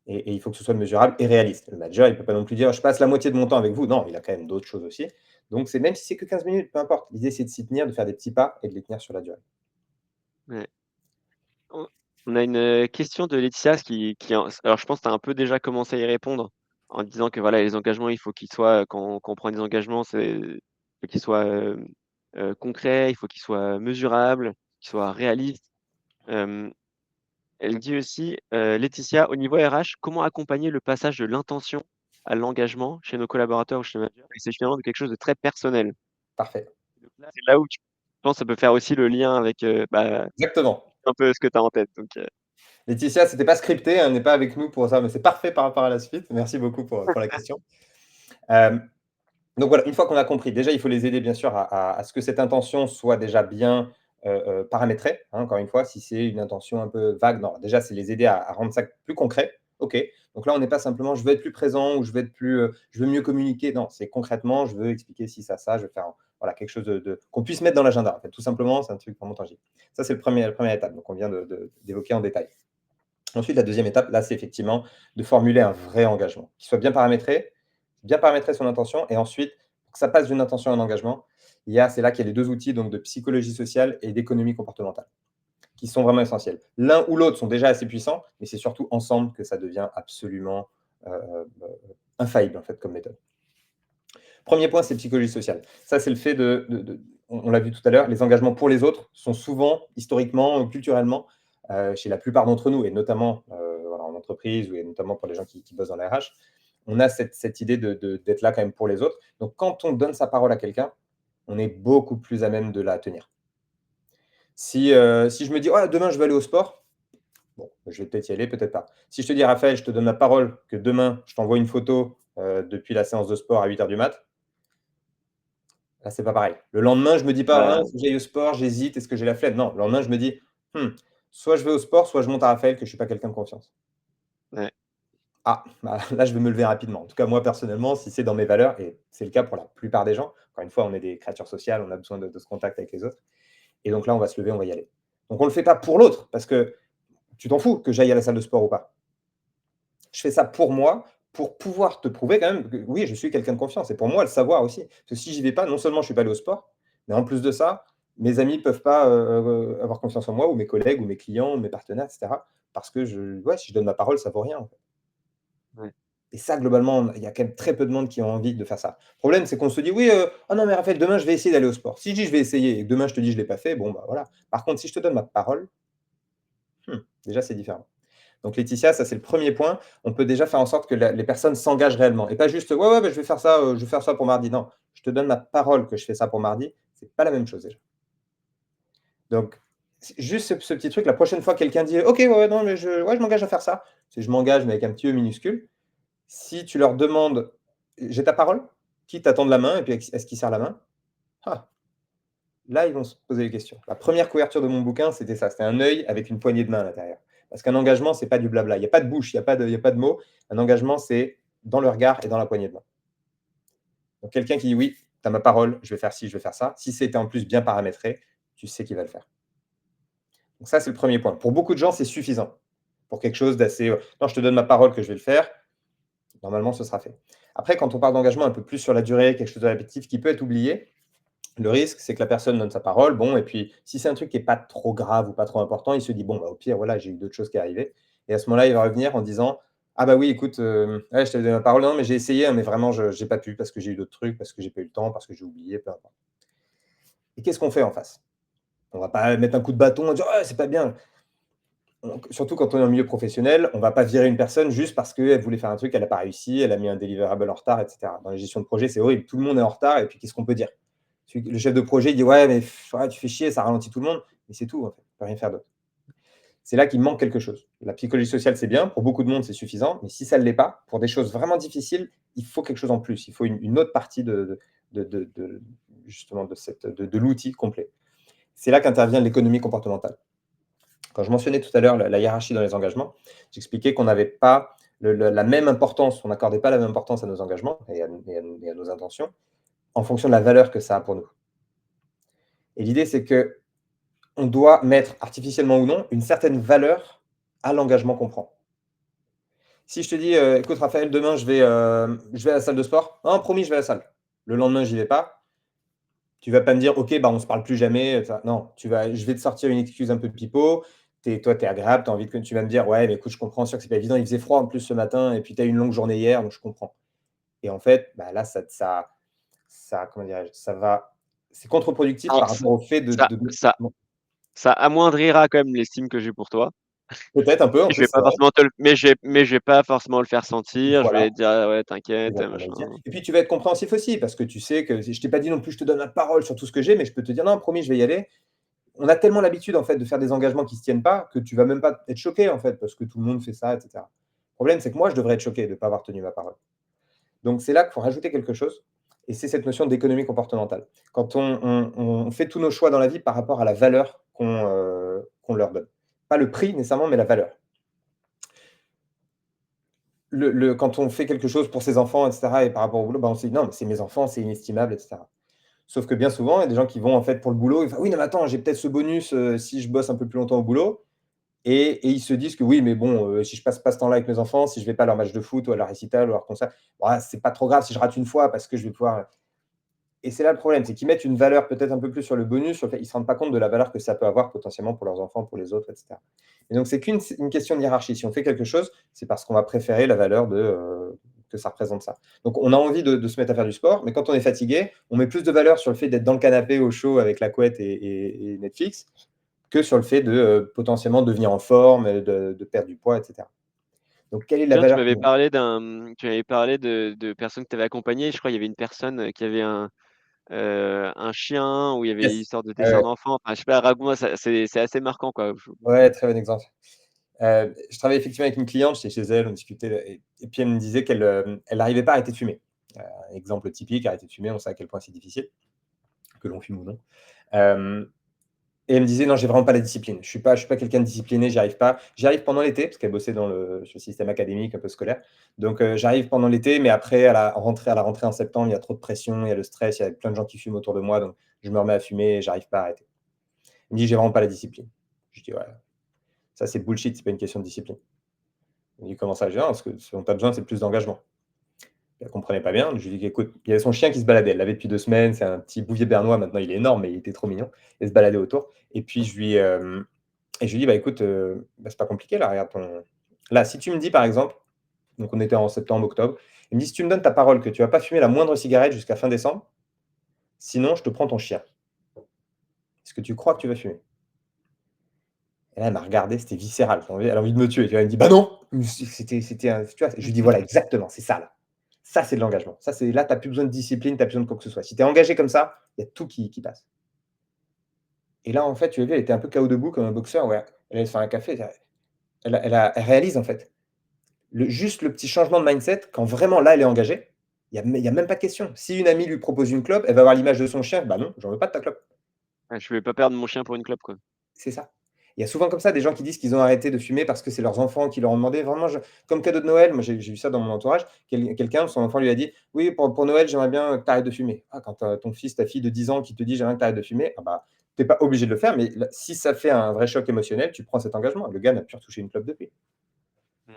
et il faut que ce soit mesurable et réaliste. Le manager, il ne peut pas non plus dire je passe la moitié de mon temps avec vous. Non, il a quand même d'autres choses aussi. Donc c'est même si c'est que 15 minutes, peu importe. L'idée, c'est de s'y tenir, de faire des petits pas et de les tenir sur la durée. Ouais. On a une question de Laetitia alors je pense que tu as un peu déjà commencé à y répondre en disant que voilà, les engagements, il faut qu'ils soient, quand on prend des engagements, il faut qu'ils soient concrets, il faut qu'ils soient mesurables, qu'ils soient réalistes. Elle dit aussi, Laetitia, au niveau RH, comment accompagner le passage de l'intention à l'engagement chez nos collaborateurs ou chez les managers? Et c'est finalement de quelque chose de très personnel. Parfait. Donc là, c'est là où je pense que ça peut faire aussi le lien avec Exactement. un peu ce que tu as en tête. Donc, Laetitia, c'était pas scripté, elle n'est pas avec nous pour ça, mais c'est parfait par rapport à la suite. Merci beaucoup pour la question. Donc voilà, une fois qu'on a compris, déjà, il faut les aider bien sûr à ce que cette intention soit déjà bien paramétrée. Hein, encore une fois, si c'est une intention un peu vague, non, déjà, c'est les aider à rendre ça plus concret. OK. Donc là, on n'est pas simplement je veux être plus présent ou je veux mieux communiquer. Non, c'est concrètement, je veux expliquer ci, ça, je veux faire voilà, quelque chose qu'on puisse mettre dans l'agenda. En fait, tout simplement, c'est un truc vraiment tangible. Ça, c'est la première étape donc on vient d'évoquer en détail. Ensuite, la deuxième étape, là, c'est effectivement de formuler un vrai engagement qui soit bien paramétré son intention et ensuite, pour que ça passe d'une intention à un engagement, c'est là qu'il y a les 2 outils donc de psychologie sociale et d'économie comportementale qui sont vraiment essentiels. L'un ou l'autre sont déjà assez puissants, mais c'est surtout ensemble que ça devient absolument infaillible en fait comme méthode. Premier point, c'est psychologie sociale. Ça, c'est le fait on l'a vu tout à l'heure, les engagements pour les autres sont souvent, historiquement, culturellement, chez la plupart d'entre nous, et notamment voilà, en entreprise, et notamment pour les gens qui bossent dans la RH, on a cette idée d'être là quand même pour les autres. Donc, quand on donne sa parole à quelqu'un, on est beaucoup plus à même de la tenir. Si je me dis oh, demain, je vais aller au sport, bon, je vais peut-être y aller, peut-être pas. Si je te dis, Raphaël, je te donne ma parole que demain, je t'envoie une photo depuis la séance de sport à 8h du mat', là, c'est pas pareil. Le lendemain, je me dis pas, ah, faut que j'aille au sport, j'hésite, est-ce que j'ai la flemme? Non, le lendemain, je me dis, soit je vais au sport, soit je montre à Raphaël que je suis pas quelqu'un de confiance. ouais. Ah, bah, là, je vais me lever rapidement. En tout cas, moi, personnellement, si c'est dans mes valeurs, et c'est le cas pour la plupart des gens, encore une fois, on est des créatures sociales, on a besoin de ce contact avec les autres. Et donc là, on va se lever, on va y aller. Donc, on ne le fait pas pour l'autre, parce que tu t'en fous que j'aille à la salle de sport ou pas. Je fais ça pour moi, pour pouvoir te prouver quand même que oui, je suis quelqu'un de confiance. Et pour moi, le savoir aussi. Parce que si j'y vais pas, non seulement je suis pas allé au sport, mais en plus de ça, mes amis peuvent pas avoir confiance en moi, ou mes collègues, ou mes clients, ou mes partenaires, etc. Parce que ouais, si je donne ma parole, ça vaut rien, en fait. Ouais. Et ça, globalement, il y a quand même très peu de monde qui ont envie de faire ça. Le problème, c'est qu'on se dit, oui, oh non, mais Raphaël, demain, je vais essayer d'aller au sport. Si je dis je vais essayer et que demain, je te dis je ne l'ai pas fait, bon, bah voilà. Par contre, si je te donne ma parole, déjà, c'est différent. Donc, Laetitia, ça, c'est le premier point. On peut déjà faire en sorte que les personnes s'engagent réellement. Et pas juste, ouais, ouais, bah, je vais faire ça, je vais faire ça pour mardi. Non, je te donne ma parole que je fais ça pour mardi. C'est pas la même chose déjà. Donc, juste ce petit truc, la prochaine fois, quelqu'un dit, ok, ouais, ouais, non, mais ouais, je m'engage à faire ça. C'est je m'engage, mais avec un petit E minuscule. Si tu leur demandes, j'ai ta parole, qui t'attend de la main, et puis est-ce qu'il serre la main? Ah, là, ils vont se poser des questions. La première couverture de mon bouquin, c'était ça. C'était un œil avec une poignée de main à l'intérieur. Parce qu'un engagement, c'est pas du blabla. Il n'y a pas de bouche, il n'y a pas de mots. Un engagement, c'est dans le regard et dans la poignée de main. Donc, quelqu'un qui dit oui, tu as ma parole, je vais faire ci, je vais faire ça. Si c'était en plus bien paramétré, tu sais qu'il va le faire. Donc, ça, c'est le premier point. Pour beaucoup de gens, c'est suffisant. Pour quelque chose d'assez. Non, je te donne ma parole que je vais le faire. Normalement, ce sera fait. Après, quand on parle d'engagement un peu plus sur la durée, quelque chose de répétitif qui peut être oublié, le risque, c'est que la personne donne sa parole, bon, et puis si c'est un truc qui n'est pas trop grave ou pas trop important, il se dit, bon, bah, au pire, voilà, j'ai eu d'autres choses qui arrivaient. Et à ce moment-là, il va revenir en disant, ah bah oui, écoute, ouais, je t'avais donné ma parole, non, mais j'ai essayé, hein, mais vraiment, je n'ai pas pu parce que j'ai eu d'autres trucs, parce que j'ai pas eu le temps, parce que j'ai oublié, peu importe. Et qu'est-ce qu'on fait en face? On va pas mettre un coup de bâton et dire, ouais, c'est pas bien. Surtout quand on est en milieu professionnel, on ne va pas virer une personne juste parce qu'elle voulait faire un truc, elle n'a pas réussi, elle a mis un deliverable en retard, etc. Dans la gestion de projet, c'est horrible. Tout le monde est en retard, et puis qu'est-ce qu'on peut dire? Le chef de projet dit ouais, mais ouais, tu fais chier, ça ralentit tout le monde, mais c'est tout, en fait. On ne peut rien faire d'autre. C'est là qu'il manque quelque chose. La psychologie sociale, c'est bien, pour beaucoup de monde, c'est suffisant, mais si ça ne l'est pas, pour des choses vraiment difficiles, il faut quelque chose en plus. Il faut une autre partie justement de l'outil complet. C'est là qu'intervient l'économie comportementale. Quand je mentionnais tout à l'heure la hiérarchie dans les engagements, j'expliquais qu'on n'avait pas la même importance, on n'accordait pas la même importance à nos engagements et à nos intentions en fonction de la valeur que ça a pour nous. Et l'idée, c'est qu'on doit mettre, artificiellement ou non, une certaine valeur à l'engagement qu'on prend. Si je te dis, écoute Raphaël, demain je vais à la salle de sport, non, promis, je vais à la salle. Le lendemain, j'y vais pas. Tu vas pas me dire, ok, bah on se parle plus jamais. Non, je vais te sortir une excuse un peu pipeau. Toi, tu es agréable, tu as envie que tu vas me dire, ouais, mais écoute, je comprends, sûr que c'est pas évident, il faisait froid en plus ce matin, et puis tu as eu une longue journée hier, donc je comprends. Et en fait, bah là, comment dirais-je, c'est contre-productif Alors, par rapport au fait ça, ça, bon, ça amoindrira quand même l'estime que j'ai pour toi. peut-être un peu, en Je plus, vais c'est pas vrai. forcément mais je vais pas forcément le faire sentir. Je Voilà, vais dire: «Ah ouais, t'inquiète, exactement, machin». le dire. Et puis tu vas être compréhensif aussi, parce que tu sais que je t'ai pas dit non plus, je te donne la parole sur tout ce que j'ai, mais je peux te dire, non, promis, je vais y aller. On a tellement l'habitude, en fait, de faire des engagements qui se tiennent pas, que tu vas même pas être choqué, en fait, parce que tout le monde fait ça, etc. Le problème, c'est que moi, je devrais être choqué de ne pas avoir tenu ma parole. Donc, c'est là qu'il faut rajouter quelque chose, et c'est cette notion d'économie comportementale. Quand on fait tous nos choix dans la vie par rapport à la valeur qu'on leur donne. Pas le prix nécessairement, mais la valeur. Quand on fait quelque chose pour ses enfants, etc., et par rapport au boulot, ben on se dit non, mais c'est mes enfants, c'est inestimable, etc. Sauf que bien souvent, il y a des gens qui vont en fait pour le boulot, ils font oui, non, mais attends, j'ai peut-être ce bonus si je bosse un peu plus longtemps au boulot. Et ils se disent que oui, mais bon, si je passe pas ce temps-là avec mes enfants, si je vais pas à leur match de foot ou à leur récital ou à leur concert, bah, c'est pas trop grave si je rate une fois parce que je vais pouvoir. Et c'est là le problème, c'est qu'ils mettent une valeur peut-être un peu plus sur le bonus, sur le fait, ils ne se rendent pas compte de la valeur que ça peut avoir potentiellement pour leurs enfants, pour les autres, etc. Et donc, c'est une question de hiérarchie. Si on fait quelque chose, c'est parce qu'on va préférer la valeur que ça représente ça. Donc, on a envie de se mettre à faire du sport, mais quand on est fatigué, on met plus de valeur sur le fait d'être dans le canapé au chaud avec la couette et Netflix que sur le fait de potentiellement devenir en forme, de perdre du poids, etc. Donc, quelle est la Tiens, valeur tu m'avais parlé de personnes que tu avais accompagnées. Je crois qu'il y avait une personne, qui avait un chien où il y avait une Yes. sorte de dessin d'enfant. Enfin, je sais pas, raconte-moi, ça c'est assez marquant, quoi. Ouais, très bon exemple. Je travaillais effectivement avec une cliente, j'étais chez elle, on discutait, et puis elle me disait qu'elle n'arrivait pas à arrêter de fumer. Exemple typique, arrêter de fumer, on sait à quel point c'est difficile, que l'on fume ou non. Et elle me disait: «Non, j'ai vraiment pas la discipline. Je suis pas quelqu'un de discipliné, j'y arrive pas». J'y arrive pendant l'été, parce qu'elle bossait sur le système académique un peu scolaire. Donc j'arrive pendant l'été, mais après à la rentrée en septembre, il y a trop de pression, il y a le stress, il y a plein de gens qui fument autour de moi, donc je me remets à fumer et j'arrive pas à arrêter. Elle me dit: «J'ai vraiment pas la discipline». Je dis: «Ouais, ça c'est bullshit, c'est pas une question de discipline». Il dit: «Comment ça?» Je dis: «Non, ce dont tu as besoin, c'est plus d'engagement». Elle comprenait pas bien. Je lui dis: «Écoute», il y avait son chien qui se baladait. Elle l'avait depuis 2 semaines, c'est un petit bouvier bernois, maintenant il est énorme, mais il était trop mignon. Il se baladait autour et puis je lui dis: «Bah écoute, bah, c'est pas compliqué là, regarde ton là, si tu me dis par exemple», donc on était en septembre, octobre, il me dit: «Si tu me donnes ta parole que tu vas pas fumer la moindre cigarette jusqu'à fin décembre, sinon je te prends ton chien. Est-ce que tu crois que tu vas fumer?» Et là, elle m'a regardé, c'était viscéral. Elle a envie de me tuer. Tu vois? Elle me dit: «Bah non!» C'était un tu vois? Je lui dis: «Voilà, exactement, c'est ça là. Ça, c'est de l'engagement. Ça, c'est là, tu as plus besoin de discipline, tu as plus besoin de quoi que ce soit. Si tu es engagé comme ça, il y a tout qui passe». Et là, en fait, tu as vu, elle était un peu KO debout comme un boxeur, ouais. Elle allait se faire un café, elle réalise en fait. Juste le petit changement de mindset, quand vraiment là, elle est engagée, il y a même pas de question. Si une amie lui propose une clope, elle va avoir l'image de son chien: «Bah non, j'en veux pas de ta clope». Ah, je vais pas perdre mon chien pour une clope, quoi. C'est ça. Il y a souvent comme ça des gens qui disent qu'ils ont arrêté de fumer parce que c'est leurs enfants qui leur ont demandé vraiment comme cadeau de Noël, moi j'ai vu ça dans mon entourage, quelqu'un, son enfant lui a dit: «Oui, pour Noël, j'aimerais bien que tu arrêtes de fumer». Ah, quand tu as ton fils, ta fille de 10 ans qui te dit: «J'aimerais que tu arrêtes de fumer», ah bah, tu es pas obligé de le faire, mais là, si ça fait un vrai choc émotionnel, tu prends cet engagement. Le gars n'a plus retouché une clope depuis. Mmh.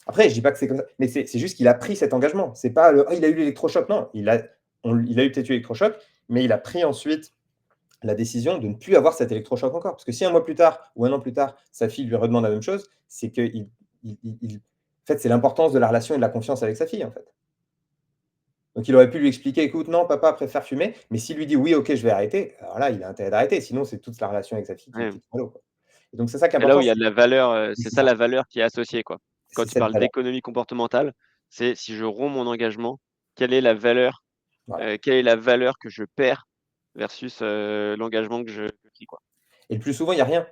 Après, je dis pas que c'est comme ça, mais c'est juste qu'il a pris cet engagement. C'est pas le: «Ah, il a eu l'électrochoc». Non, il a eu peut-être eu l'électrochoc, mais il a pris ensuite la décision de ne plus avoir cet électrochoc encore. Parce que si un mois plus tard ou un an plus tard, sa fille lui redemande la même chose, c'est que en fait, c'est l'importance de la relation et de la confiance avec sa fille, en fait. Donc il aurait pu lui expliquer: «Écoute, non, papa préfère fumer», mais s'il lui dit: «Oui, OK, je vais arrêter», alors là, il a intérêt d'arrêter, sinon c'est toute la relation avec sa fille Ouais. qui tombe à l'eau, quoi. Et donc c'est ça qui est C'est là où important, il y a de la valeur, c'est c'est ça ça, la valeur qui est associée, quoi. Quand c'est tu cette parles valeur. d'économie comportementale, c'est si je romps mon engagement, quelle est la valeur, Voilà. quelle est la valeur que je perds versus, l'engagement que je pris, quoi. Et le plus souvent, il y a rien.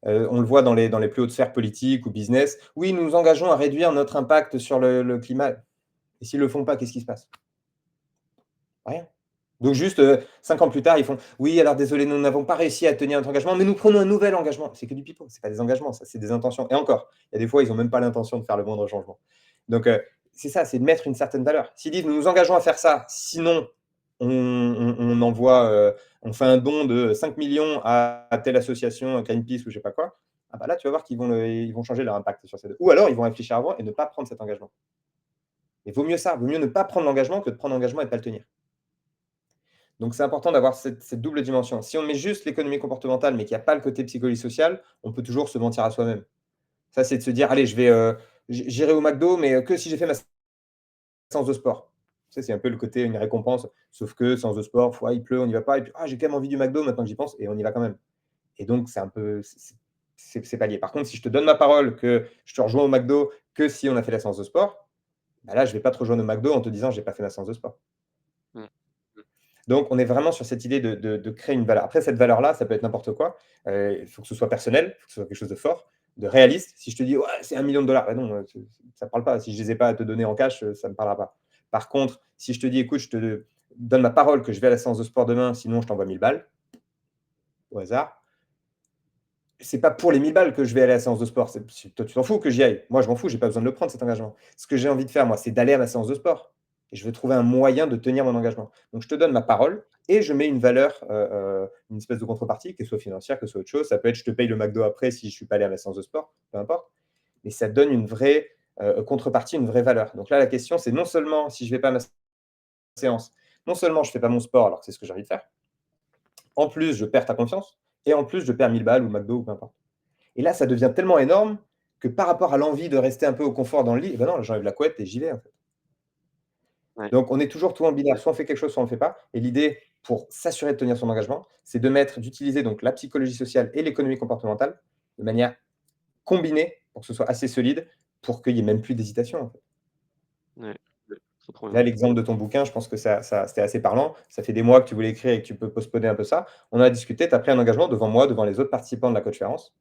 On le voit dans les plus hautes sphères politiques ou business. «Oui, nous nous engageons à réduire notre impact sur le climat». Et s'ils le font pas, qu'est-ce qui se passe? Rien. Donc juste, 5 ans plus tard, ils font: «Oui, alors désolé, nous n'avons pas réussi à tenir notre engagement, mais nous prenons un nouvel engagement». C'est que du pipeau, c'est pas des engagements, ça, c'est des intentions et encore, il y a des fois, ils ont même pas l'intention de faire le moindre changement. Donc c'est ça, c'est de mettre une certaine valeur. S'ils disent: «Nous nous engageons à faire ça, sinon on envoie, on fait un don de 5 000 000 à telle association, Greenpeace ou je sais pas quoi», ah bah là, tu vas voir ils vont changer leur impact sur ces 2. Ou alors ils vont réfléchir avant et ne pas prendre cet engagement. Mais vaut mieux ça, vaut mieux ne pas prendre l'engagement que de prendre l'engagement et de pas le tenir. Donc c'est important d'avoir cette double dimension. Si on met juste l'économie comportementale, mais qu'il y a pas le côté psychologie sociale, on peut toujours se mentir à soi-même. Ça, c'est de se dire: «Allez, je vais, j'irai au McDo, mais que si j'ai fait ma séance de sport». Ça, c'est un peu le côté une récompense, sauf que séance de sport, fois il pleut, on n'y va pas et puis: «Ah, j'ai quand même envie du McDo maintenant que j'y pense» et on y va quand même. Et donc c'est un peu c'est pas lié. Par contre, si je te donne ma parole que je te rejoins au McDo que si on a fait la séance de sport, bah là, je vais pas te rejoindre au McDo en te disant: «J'ai pas fait ma séance de sport». Mmh. Mmh. Donc, on est vraiment sur cette idée de créer une valeur. Après, cette valeur-là, ça peut être n'importe quoi. Il faut que ce soit personnel, il faut que ce soit quelque chose de fort, de réaliste. Si je te dis: «Ouais, c'est 1 000 000 $», bah non, ça ne parle pas. Si je ne les ai pas à te donner en cash, ça ne me parlera pas. Par contre, si je te dis: «Écoute, je te donne ma parole que je vais à la séance de sport demain, sinon je t'envoie 1 000 balles», au hasard, c'est pas pour les 1 000 balles que je vais aller à la séance de sport. Toi, tu t'en fous que j'y aille. Moi, je m'en fous, j'ai pas besoin de le prendre, cet engagement. Ce que j'ai envie de faire, moi, c'est d'aller à ma séance de sport. Et je veux trouver un moyen de tenir mon engagement. Donc, je te donne ma parole et je mets une valeur, une espèce de contrepartie, qu'elle soit financière, que ce soit autre chose. Ça peut être je te paye le McDo après si je suis pas allé à ma séance de sport, peu importe. Mais ça donne une vraie contrepartie, une vraie valeur. Donc là, la question, c'est non seulement si je vais pas à ma séance, non seulement je fais pas mon sport alors que c'est ce que j'ai envie de faire, en plus, je perds ta confiance et en plus, je perds 1 000 balles ou McDo ou peu importe. Et là, ça devient tellement énorme que par rapport à l'envie de rester un peu au confort dans le lit, eh ben non, j'enlève la couette et j'y vais, en fait. Ouais. Donc on est toujours tout en binaire, soit on fait quelque chose, soit on ne le fait pas. Et l'idée, pour s'assurer de tenir son engagement, c'est d'utiliser donc la psychologie sociale et l'économie comportementale de manière combinée pour que ce soit assez solide, pour qu'il y ait même plus d'hésitation, en fait. Ouais. Ouais. C'est trop bien. Là, l'exemple de ton bouquin, je pense que ça c'était assez parlant. Ça fait des mois que tu voulais écrire et que tu peux postponer un peu ça. On en a discuté, tu as pris un engagement devant moi, devant les autres participants de la coachférence.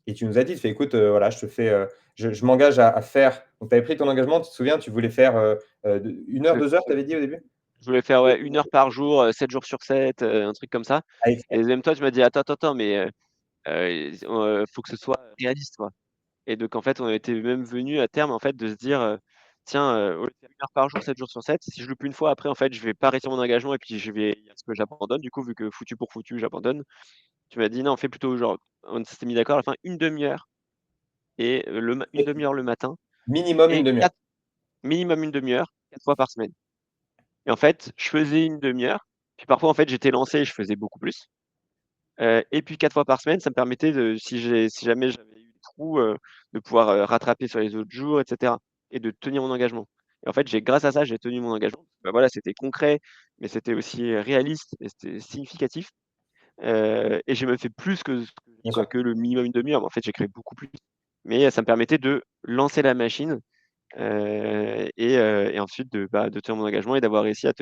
Et tu nous as dit, tu fais: «Écoute, voilà, je te fais, je m'engage à faire». Donc tu avais pris ton engagement, tu te souviens, tu voulais faire, de 1 heure, Je 2 heures, tu avais dit au début? je voulais faire, ouais, 1 heure par jour, 7 jours sur 7, un truc comme ça. À écrire. Et même toi, tu m'as dit: «Attends, attends, attends, mais faut que ce soit réaliste, quoi». Et donc en fait, on était même venus à terme, en fait, de se dire, «Tiens, au lieu de faire 1 heure par jour, 7 jours sur 7, si je loupe une fois, après, en fait, je vais pas réussir mon engagement et puis je vais il y a ce que j'abandonne, du coup, vu que foutu pour foutu, j'abandonne». Tu m'as dit: «Non, fais plutôt genre», on s'était mis d'accord à la fin, une demi heure et une demi heure le matin Minimum une et demi-heure. minimum une demi-heure, 4 fois par semaine. Et en fait, je faisais une demi-heure, puis parfois, en fait, j'étais lancé et je faisais beaucoup plus. Et puis 4 fois par semaine, ça me permettait de si jamais j'avais eu des trous, de pouvoir, rattraper sur les autres jours et cetera et de tenir mon engagement. Et en fait, grâce à ça, j'ai tenu mon engagement. Bah, voilà, c'était concret, mais c'était aussi, réaliste et c'était significatif. Et j'ai même fait plus que ce que j'ai Bien dit, quoi, sûr. que le minimum une demi-heure. En fait, j'ai créé beaucoup plus. Mais ça me permettait de lancer la machine, et ensuite de tenir mon engagement et d'avoir réussi à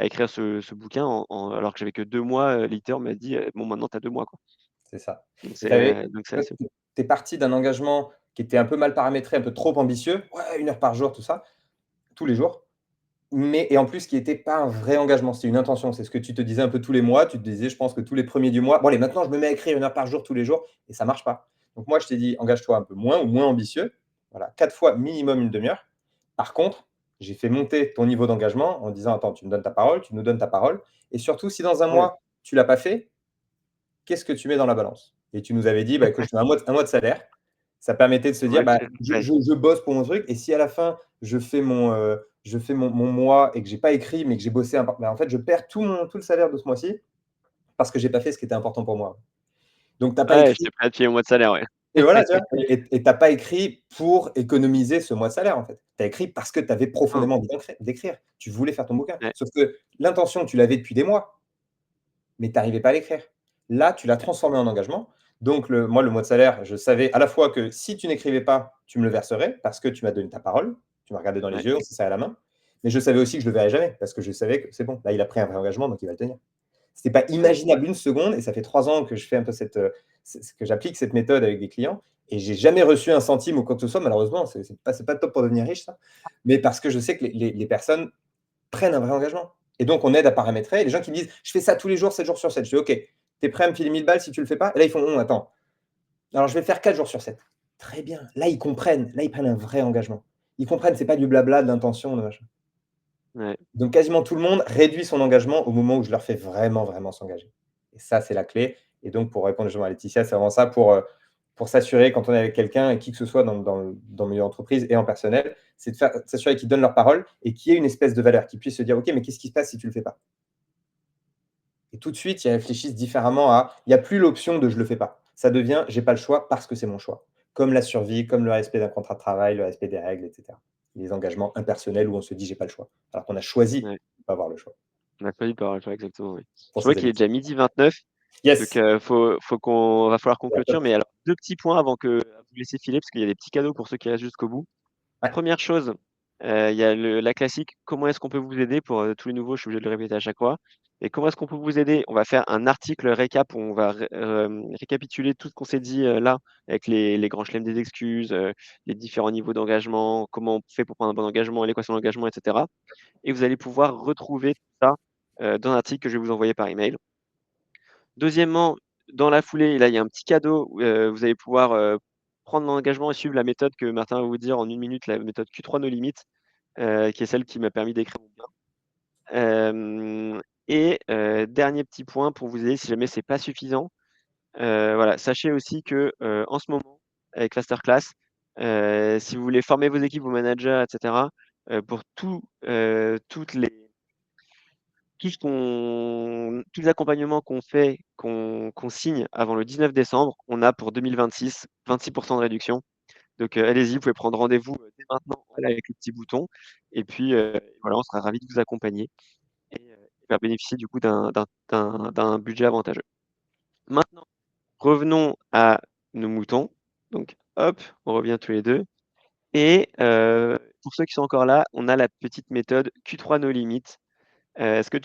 écrire ce bouquin alors que j'avais que 2 mois. L'éditeur m'a dit: «Bon, maintenant tu as 2 mois, quoi». C'est ça. Donc Et donc c'est toi, assez. tu es parti d'un engagement qui était un peu mal paramétré, un peu trop ambitieux. Ouais, 1 heure par jour, tout ça, tous les jours. Mais et en plus qui était pas un vrai engagement, c'était une intention. C'est ce que tu te disais un peu tous les mois. Tu te disais, je pense que tous les premiers du mois: «Bon allez, maintenant je me mets à écrire 1 heure par jour tous les jours» et ça marche pas. Donc moi, je t'ai dit: «Engage-toi un peu moins ou moins ambitieux». Voilà, 4 fois minimum une demi-heure. Par contre, j'ai fait monter ton niveau d'engagement en disant: «Attends, tu me donnes ta parole, tu nous donnes ta parole et surtout si dans un Ouais, mois, tu l'as pas fait, qu'est-ce que tu mets dans la balance?» Et tu nous avais dit: «Bah, écoute, je mets un mois de salaire». Ça permettait de se dire: ouais, «Bah, je ouais, je je bosse pour mon truc et si à la fin, je fais mon mois et que j'ai pas écrit, mais que j'ai bossé bah, en fait, je perds tout le salaire de ce mois-ci parce que j'ai pas fait ce qui était important pour moi». Donc tu as pas ouais, écrit j'étais prêt à payer mon mois de salaire, ouais. et voilà, tu vois? Et tu as pas écrit pour économiser ce mois de salaire, en fait. Tu as écrit parce que tu avais Non, profondément envie d'écrire. Tu voulais faire ton bouquin. ouais, Sauf que l'intention, tu l'avais depuis des mois, mais tu arrivais pas à l'écrire. Là, tu l'as transformé en engagement. Donc moi, le mois de salaire, je savais à la fois que si tu n'écrivais pas, tu me le verserais parce que tu m'as donné ta parole, tu m'as regardé dans ouais, les yeux, on s'est serré la main. Mais je savais aussi que je le verrais jamais parce que je savais que c'est bon, là, il a pris un vrai engagement, donc il va le tenir. C'était pas ouais, imaginable une seconde et ça fait 3 ans que je fais un peu que j'applique cette méthode avec des clients et j'ai jamais reçu un centime ou quoi que ce soit malheureusement, c'est pas top pour devenir riche ça, mais parce que je sais que les personnes prennent un vrai engagement et donc on aide à paramétrer et les gens qui me disent: «Je fais ça tous les jours, 7 jours sur 7». Je dis: «OK, tu es prêt à me filer 1000 balles si tu le fais pas?» Et là ils font: attends, alors je vais le faire 4 jours sur 7». Très bien, là ils comprennent, là ils prennent un vrai engagement. Ils comprennent, c'est pas du blabla, de l'intention, de machin. ouais. Donc quasiment tout le monde réduit son engagement au moment où je leur fais vraiment, vraiment s'engager. Et ça, c'est la clé. Et donc pour répondre justement à Laetitia, c'est vraiment ça pour s'assurer quand on est avec quelqu'un et qui que ce soit dans le milieu d'entreprise et en personnel, c'est de s'assurer qu'ils donnent leur parole et qu'il y ait une espèce de valeur, qu'ils puissent se dire: «OK, mais qu'est-ce qui se passe si tu le fais pas?» Et tout de suite, ils réfléchissent différemment à il y a plus l'option de «je le fais pas». Ça devient: «J'ai pas le choix parce que c'est mon choix». Comme la survie, comme le respect d'un contrat de travail, le respect des règles et cetera. Les engagements impersonnels où on se dit: «J'ai pas le choix», alors qu'on a choisi de Ouais. pas avoir le choix. On a failli par ouais, exactement, oui. Pour Je vois ces qu'il est habitudes. déjà 12h29, donc Yes! faut qu'on va falloir Ouais, conclure, top. mais alors 2 petits points avant à vous laisser filer parce qu'il y a des petits cadeaux pour ceux qui restent jusqu'au bout. Ouais, Première chose, il y a la classique: «Comment est-ce qu'on peut vous aider?» pour, tous les nouveaux, je suis obligé de le répéter à chaque fois. Et comment est-ce qu'on peut vous aider? On va faire un article récap où on va récapituler tout ce qu'on s'est dit, là, avec les grands chelems des excuses, les différents niveaux d'engagement, comment on fait pour prendre un bon engagement, l'équation d'engagement et cetera. Et vous allez pouvoir retrouver tout ça, dans un article que je vais vous envoyer par email. Deuxièmement, dans la foulée, là, il y a un petit cadeau où, vous allez pouvoir, prendre l'engagement et suivre la méthode que Martin va vous dire en 1 minute, la méthode Q3 No Limit, qui est celle qui m'a permis d'écrire mon bouquin. Dernier petit point pour vous aider si jamais c'est pas suffisant, voilà, sachez aussi que, en ce moment, avec Masterclass, si vous voulez former vos équipes, vos managers et cetera, pour tous les accompagnements qu'on fait, qu'on signe avant le 19 décembre, on a pour 2026 26 de réduction. Donc, allez-y, vous pouvez prendre rendez-vous, dès maintenant, voilà, avec le petit bouton et puis, voilà, on sera ravis de vous accompagner et faire bénéficier du coup d'un budget avantageux. Maintenant, revenons à nos moutons. Donc hop, on revient tous les 2 et pour ceux qui sont encore là, on a la petite méthode Q3 No Limit. Est-ce que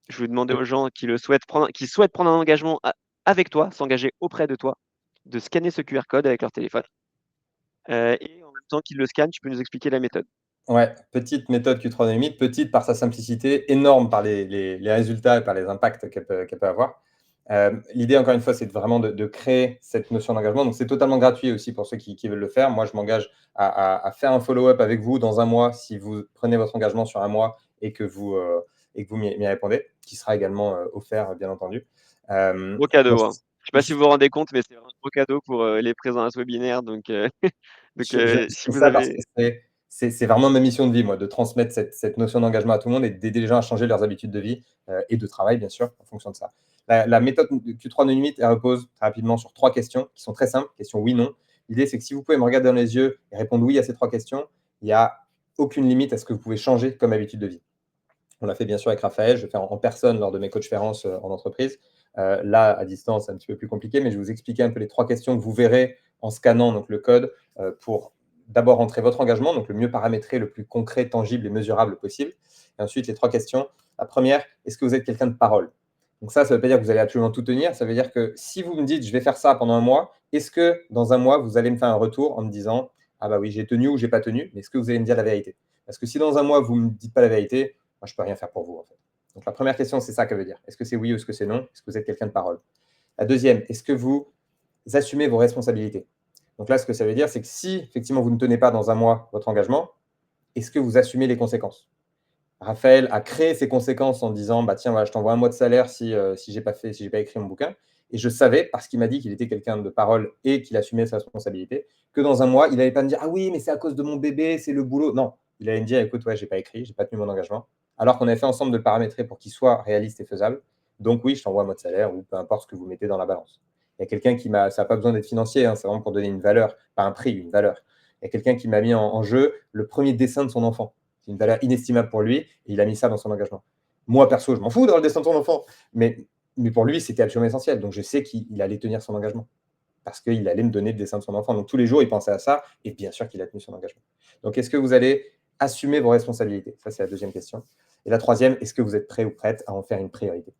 je vais demander aux gens qui souhaitent prendre un engagement avec toi, s'engager auprès de toi, de scanner ce QR code avec leur téléphone, et en même temps qu'ils le scannent, tu peux nous expliquer la méthode? Ouais, petite méthode Q3 Dynamite, petite par sa simplicité, énorme par les résultats et par les impacts qu'elle peut avoir. L'idée, encore une fois, c'est vraiment de créer cette notion d'engagement. Donc, c'est totalement gratuit aussi pour ceux qui veulent le faire. Moi, je m'engage à faire un follow-up avec vous dans un mois si vous prenez votre engagement sur un mois et que vous m'y répondez, qui sera également offert, bien entendu. Gros Moi, cadeau, hein. sais pas si vous vous rendez compte, mais c'est un gros cadeau pour les présents à ce webinaire. Donc, Je si dis vous ça parce que avez. c'est vraiment ma mission de vie, moi, de transmettre cette notion d'engagement à tout le monde et d'aider les gens à changer leurs habitudes de vie et de travail, bien sûr, en fonction de ça. La méthode Q3 No Limit, elle repose très rapidement sur 3 questions qui sont très simples. Question oui, non. L'idée, c'est que si vous pouvez me regarder dans les yeux et répondre oui à ces 3 questions, il n'y a aucune limite à ce que vous pouvez changer comme habitude de vie. On l'a fait bien sûr avec Raphaël, je le fais en personne lors de mes conférences en entreprise. Là, à distance, c'est un petit peu plus compliqué, mais je vais vous expliquer un peu les 3 questions que vous verrez en scannant donc, le code pour d'abord entrer votre engagement, donc le mieux paramétré, le plus concret, tangible et mesurable possible. Et ensuite, les 3 questions. La première, est-ce que vous êtes quelqu'un de parole? Donc ça ne veut pas dire que vous allez absolument tout tenir. Ça veut dire que si vous me dites, je vais faire ça pendant un mois, est-ce que dans un mois, vous allez me faire un retour en me disant, ah bah oui, j'ai tenu ou j'ai pas tenu, mais est-ce que vous allez me dire la vérité? Parce que si dans un mois, vous ne me dites pas la vérité, moi, je ne peux rien faire pour vous, en fait. Donc la première question, c'est ça qu'elle veut dire. Est-ce que c'est oui ou est-ce que c'est non? Est-ce que vous êtes quelqu'un de parole? La deuxième, est-ce que vous assumez vos responsabilités? Donc là, ce que ça veut dire, c'est que si, effectivement, vous ne tenez pas dans un mois votre engagement, est-ce que vous assumez les conséquences? Raphaël a créé ces conséquences en disant, bah tiens, voilà, je t'envoie un mois de salaire si j'ai pas écrit mon bouquin. Et je savais, parce qu'il m'a dit qu'il était quelqu'un de parole et qu'il assumait sa responsabilité, que dans un mois, il n'allait pas me dire, ah oui, mais c'est à cause de mon bébé, c'est le boulot. Non, il allait me dire, écoute, ouais, j'ai pas écrit, j'ai pas tenu mon engagement. Alors qu'on avait fait ensemble de le paramétrer pour qu'il soit réaliste et faisable. Donc oui, je t'envoie un mois de salaire ou peu importe ce que vous mettez dans la balance. Il y a quelqu'un qui m'a, ça n'a pas besoin d'être financier, hein, c'est vraiment pour donner une valeur, pas un prix, une valeur. Il y a quelqu'un qui m'a mis en jeu le premier dessin de son enfant. C'est une valeur inestimable pour lui et il a mis ça dans son engagement. Moi, perso, je m'en fous dans le destin de son enfant, mais pour lui, c'était absolument essentiel. Donc, je sais qu'il allait tenir son engagement parce qu'il allait me donner le dessin de son enfant. Donc, tous les jours, il pensait à ça et bien sûr qu'il a tenu son engagement. Donc, est-ce que vous allez assumer vos responsabilités? Ça, c'est la deuxième question. Et la troisième, est-ce que vous êtes prêt ou prête à en faire une priorité?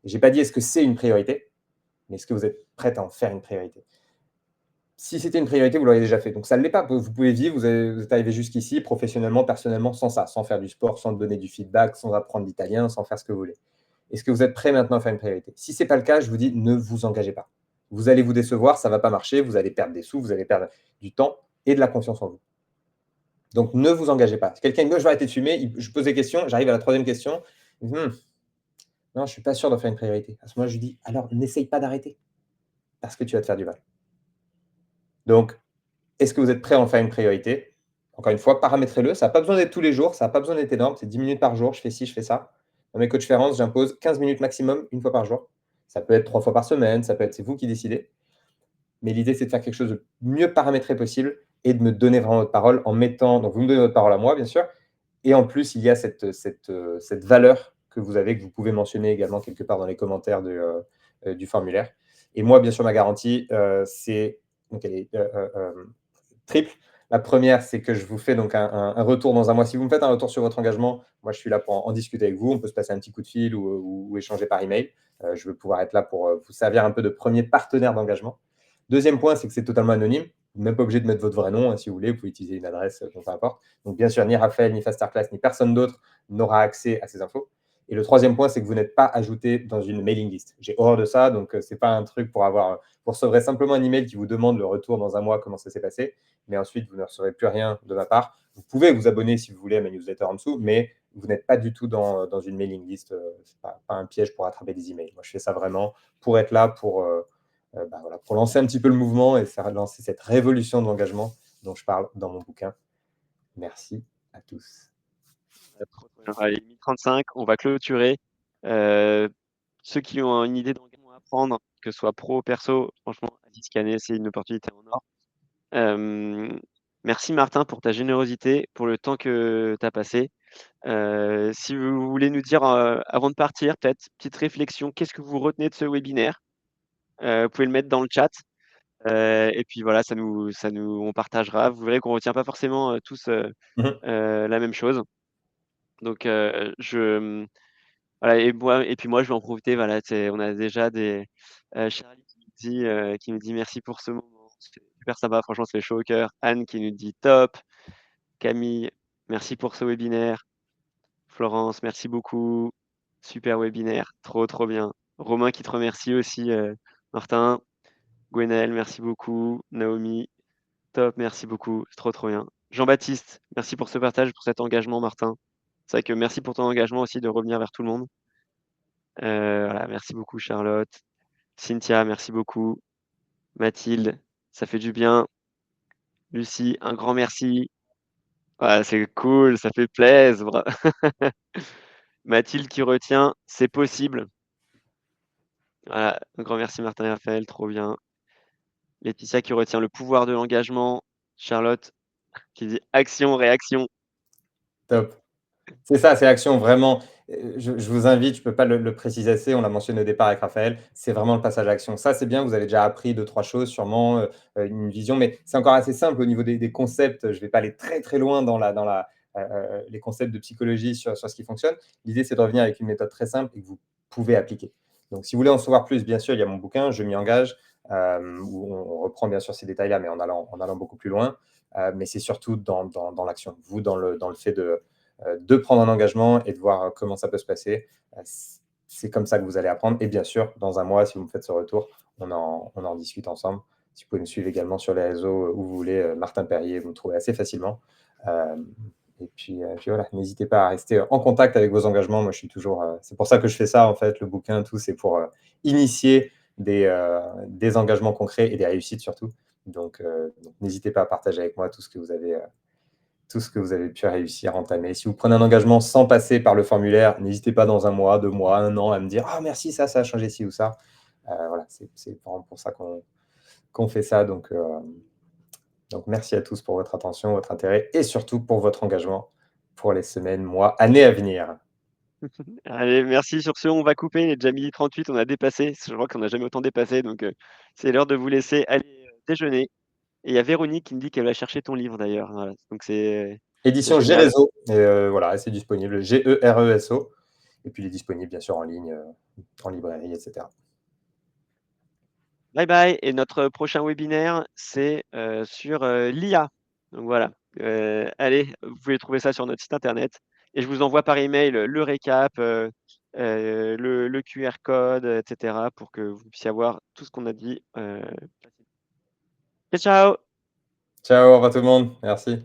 Je n'ai pas dit est-ce que c'est une priorité, mais est-ce que vous êtes prête à en faire une priorité? Si c'était une priorité, vous l'auriez déjà fait. Donc ça ne l'est pas. Vous pouvez vivre, vous êtes arrivé jusqu'ici, professionnellement, personnellement, sans ça, sans faire du sport, sans donner du feedback, sans apprendre l'italien, sans faire ce que vous voulez. Est-ce que vous êtes prêt maintenant à faire une priorité? Si ce n'est pas le cas, je vous dis, ne vous engagez pas. Vous allez vous décevoir, ça ne va pas marcher, vous allez perdre des sous, vous allez perdre du temps et de la confiance en vous. Donc ne vous engagez pas. Si quelqu'un me dit, je vais arrêter de fumer, je pose des questions, j'arrive à la troisième question, non, je ne suis pas sûr d'en faire une priorité. À ce moment-là, je lui dis, alors n'essaye pas d'arrêter, parce que tu vas te faire du mal. Donc, est-ce que vous êtes prêt à en faire une priorité? Encore une fois, paramétrez-le. Ça n'a pas besoin d'être tous les jours, ça n'a pas besoin d'être énorme. C'est 10 minutes par jour, je fais ci, je fais ça. Dans mes conférences, j'impose 15 minutes maximum, une fois par jour. Ça peut être 3 fois par semaine, ça peut être, c'est vous qui décidez. Mais l'idée, c'est de faire quelque chose de mieux paramétré possible et de me donner vraiment votre parole en mettant. Donc, vous me donnez votre parole à moi, bien sûr. Et en plus, il y a cette valeur que vous avez, que vous pouvez mentionner également quelque part dans les commentaires du formulaire. Et moi, bien sûr, ma garantie, c'est. Donc, elle est triple. La première, c'est que je vous fais donc un retour dans un mois. Si vous me faites un retour sur votre engagement, moi, je suis là pour en discuter avec vous. On peut se passer un petit coup de fil ou échanger par email. Je veux pouvoir être là pour vous servir un peu de premier partenaire d'engagement. Deuxième point, c'est que c'est totalement anonyme. Vous n'êtes même pas obligé de mettre votre vrai nom, hein, si vous voulez. Vous pouvez utiliser une adresse, peu importe. Donc, bien sûr, ni Raphaël, ni Fasterclass, ni personne d'autre n'aura accès à ces infos. Et le troisième point, c'est que vous n'êtes pas ajouté dans une mailing list. J'ai horreur de ça, donc ce n'est pas un truc pour avoir. Vous recevrez simplement un email qui vous demande le retour dans un mois, comment ça s'est passé. Mais ensuite, vous ne recevrez plus rien de ma part. Vous pouvez vous abonner si vous voulez à ma newsletter en dessous, mais vous n'êtes pas du tout dans une mailing list. Ce n'est pas un piège pour attraper des emails. Moi, je fais ça vraiment pour être là, pour lancer un petit peu le mouvement et faire lancer cette révolution de l'engagement dont je parle dans mon bouquin. Merci à tous. Allez, 1035, on va clôturer. Ceux qui ont une idée d'engagement à prendre, que ce soit pro, perso, franchement, allez scanner, c'est une opportunité en or. Merci Martin pour ta générosité, pour le temps que tu as passé. Si vous voulez nous dire, avant de partir, peut-être, petite réflexion, qu'est-ce que vous retenez de ce webinaire? Vous pouvez le mettre dans le chat. Et puis voilà, on partagera. Vous verrez qu'on ne retient pas forcément tous la même chose. Donc, voilà, et puis moi, je vais en profiter. Voilà, on a déjà Charlie qui nous dit merci pour ce moment. C'est super sympa, franchement, ça fait chaud au cœur. Anne qui nous dit top. Camille, merci pour ce webinaire. Florence, merci beaucoup. Super webinaire, trop, trop bien. Romain qui te remercie aussi, Martin. Gwenaël, merci beaucoup. Naomi, top, merci beaucoup. C'est trop, trop bien. Jean-Baptiste, merci pour ce partage, pour cet engagement, Martin. C'est vrai que merci pour ton engagement aussi de revenir vers tout le monde. Voilà, merci beaucoup, Charlotte. Cynthia, merci beaucoup. Mathilde, ça fait du bien. Lucie, un grand merci. Ouais, c'est cool, ça fait plaisir. Mathilde qui retient, c'est possible. Voilà, un grand merci Martin et Raphaël, trop bien. Laetitia qui retient le pouvoir de l'engagement. Charlotte qui dit action, réaction. Top. C'est ça, c'est action vraiment. Je vous invite, je peux pas le préciser assez, on l'a mentionné au départ avec Raphaël, c'est vraiment le passage à l'action. Ça, c'est bien, vous avez déjà appris 2-3 choses sûrement, une vision, mais c'est encore assez simple au niveau des concepts. Je vais pas aller très, très loin dans les concepts de psychologie sur ce qui fonctionne. L'idée, c'est de revenir avec une méthode très simple et que vous pouvez appliquer. Donc si vous voulez en savoir plus, bien sûr, il y a mon bouquin «Je m'y engage», où on reprend bien sûr ces détails-là, mais en allant beaucoup plus loin. Mais c'est surtout dans l'action. Vous, dans le fait de prendre un engagement et de voir comment ça peut se passer. C'est comme ça que vous allez apprendre. Et bien sûr, dans un mois, si vous me faites ce retour, on en discute ensemble. Si vous pouvez me suivre également sur les réseaux où vous voulez, Martin Perrier, vous me trouvez assez facilement. Et puis voilà, n'hésitez pas à rester en contact avec vos engagements. Moi, je suis toujours. C'est pour ça que je fais ça, en fait, le bouquin, tout, c'est pour initier des engagements concrets et des réussites surtout. Donc n'hésitez pas à partager avec moi tout ce que vous avez pu réussir à entamer. Si vous prenez un engagement sans passer par le formulaire, n'hésitez pas dans un mois, 2 mois, 1 an à me dire: «Ah merci, ça a changé ci ou ça». Voilà, c'est vraiment pour ça qu'on fait ça. Donc merci à tous pour votre attention, votre intérêt et surtout pour votre engagement pour les semaines, mois, années à venir. Allez, merci. Sur ce, on va couper. Il est déjà 12h38, on a dépassé. Je crois qu'on n'a jamais autant dépassé, donc c'est l'heure de vous laisser aller déjeuner. Et il y a Véronique qui me dit qu'elle va chercher ton livre d'ailleurs. Voilà, donc c'est Édition génial. Gereso et voilà, c'est disponible, Gereso et puis il est disponible bien sûr en ligne, en librairie et cetera. Bye bye. Et notre prochain webinaire, c'est sur l'IA. Donc voilà. Allez, vous pouvez trouver ça sur notre site internet. Et je vous envoie par email le récap, le QR code, etc. pour que vous puissiez avoir tout ce qu'on a dit. Ciao, ciao! Ciao, au revoir tout le monde, merci.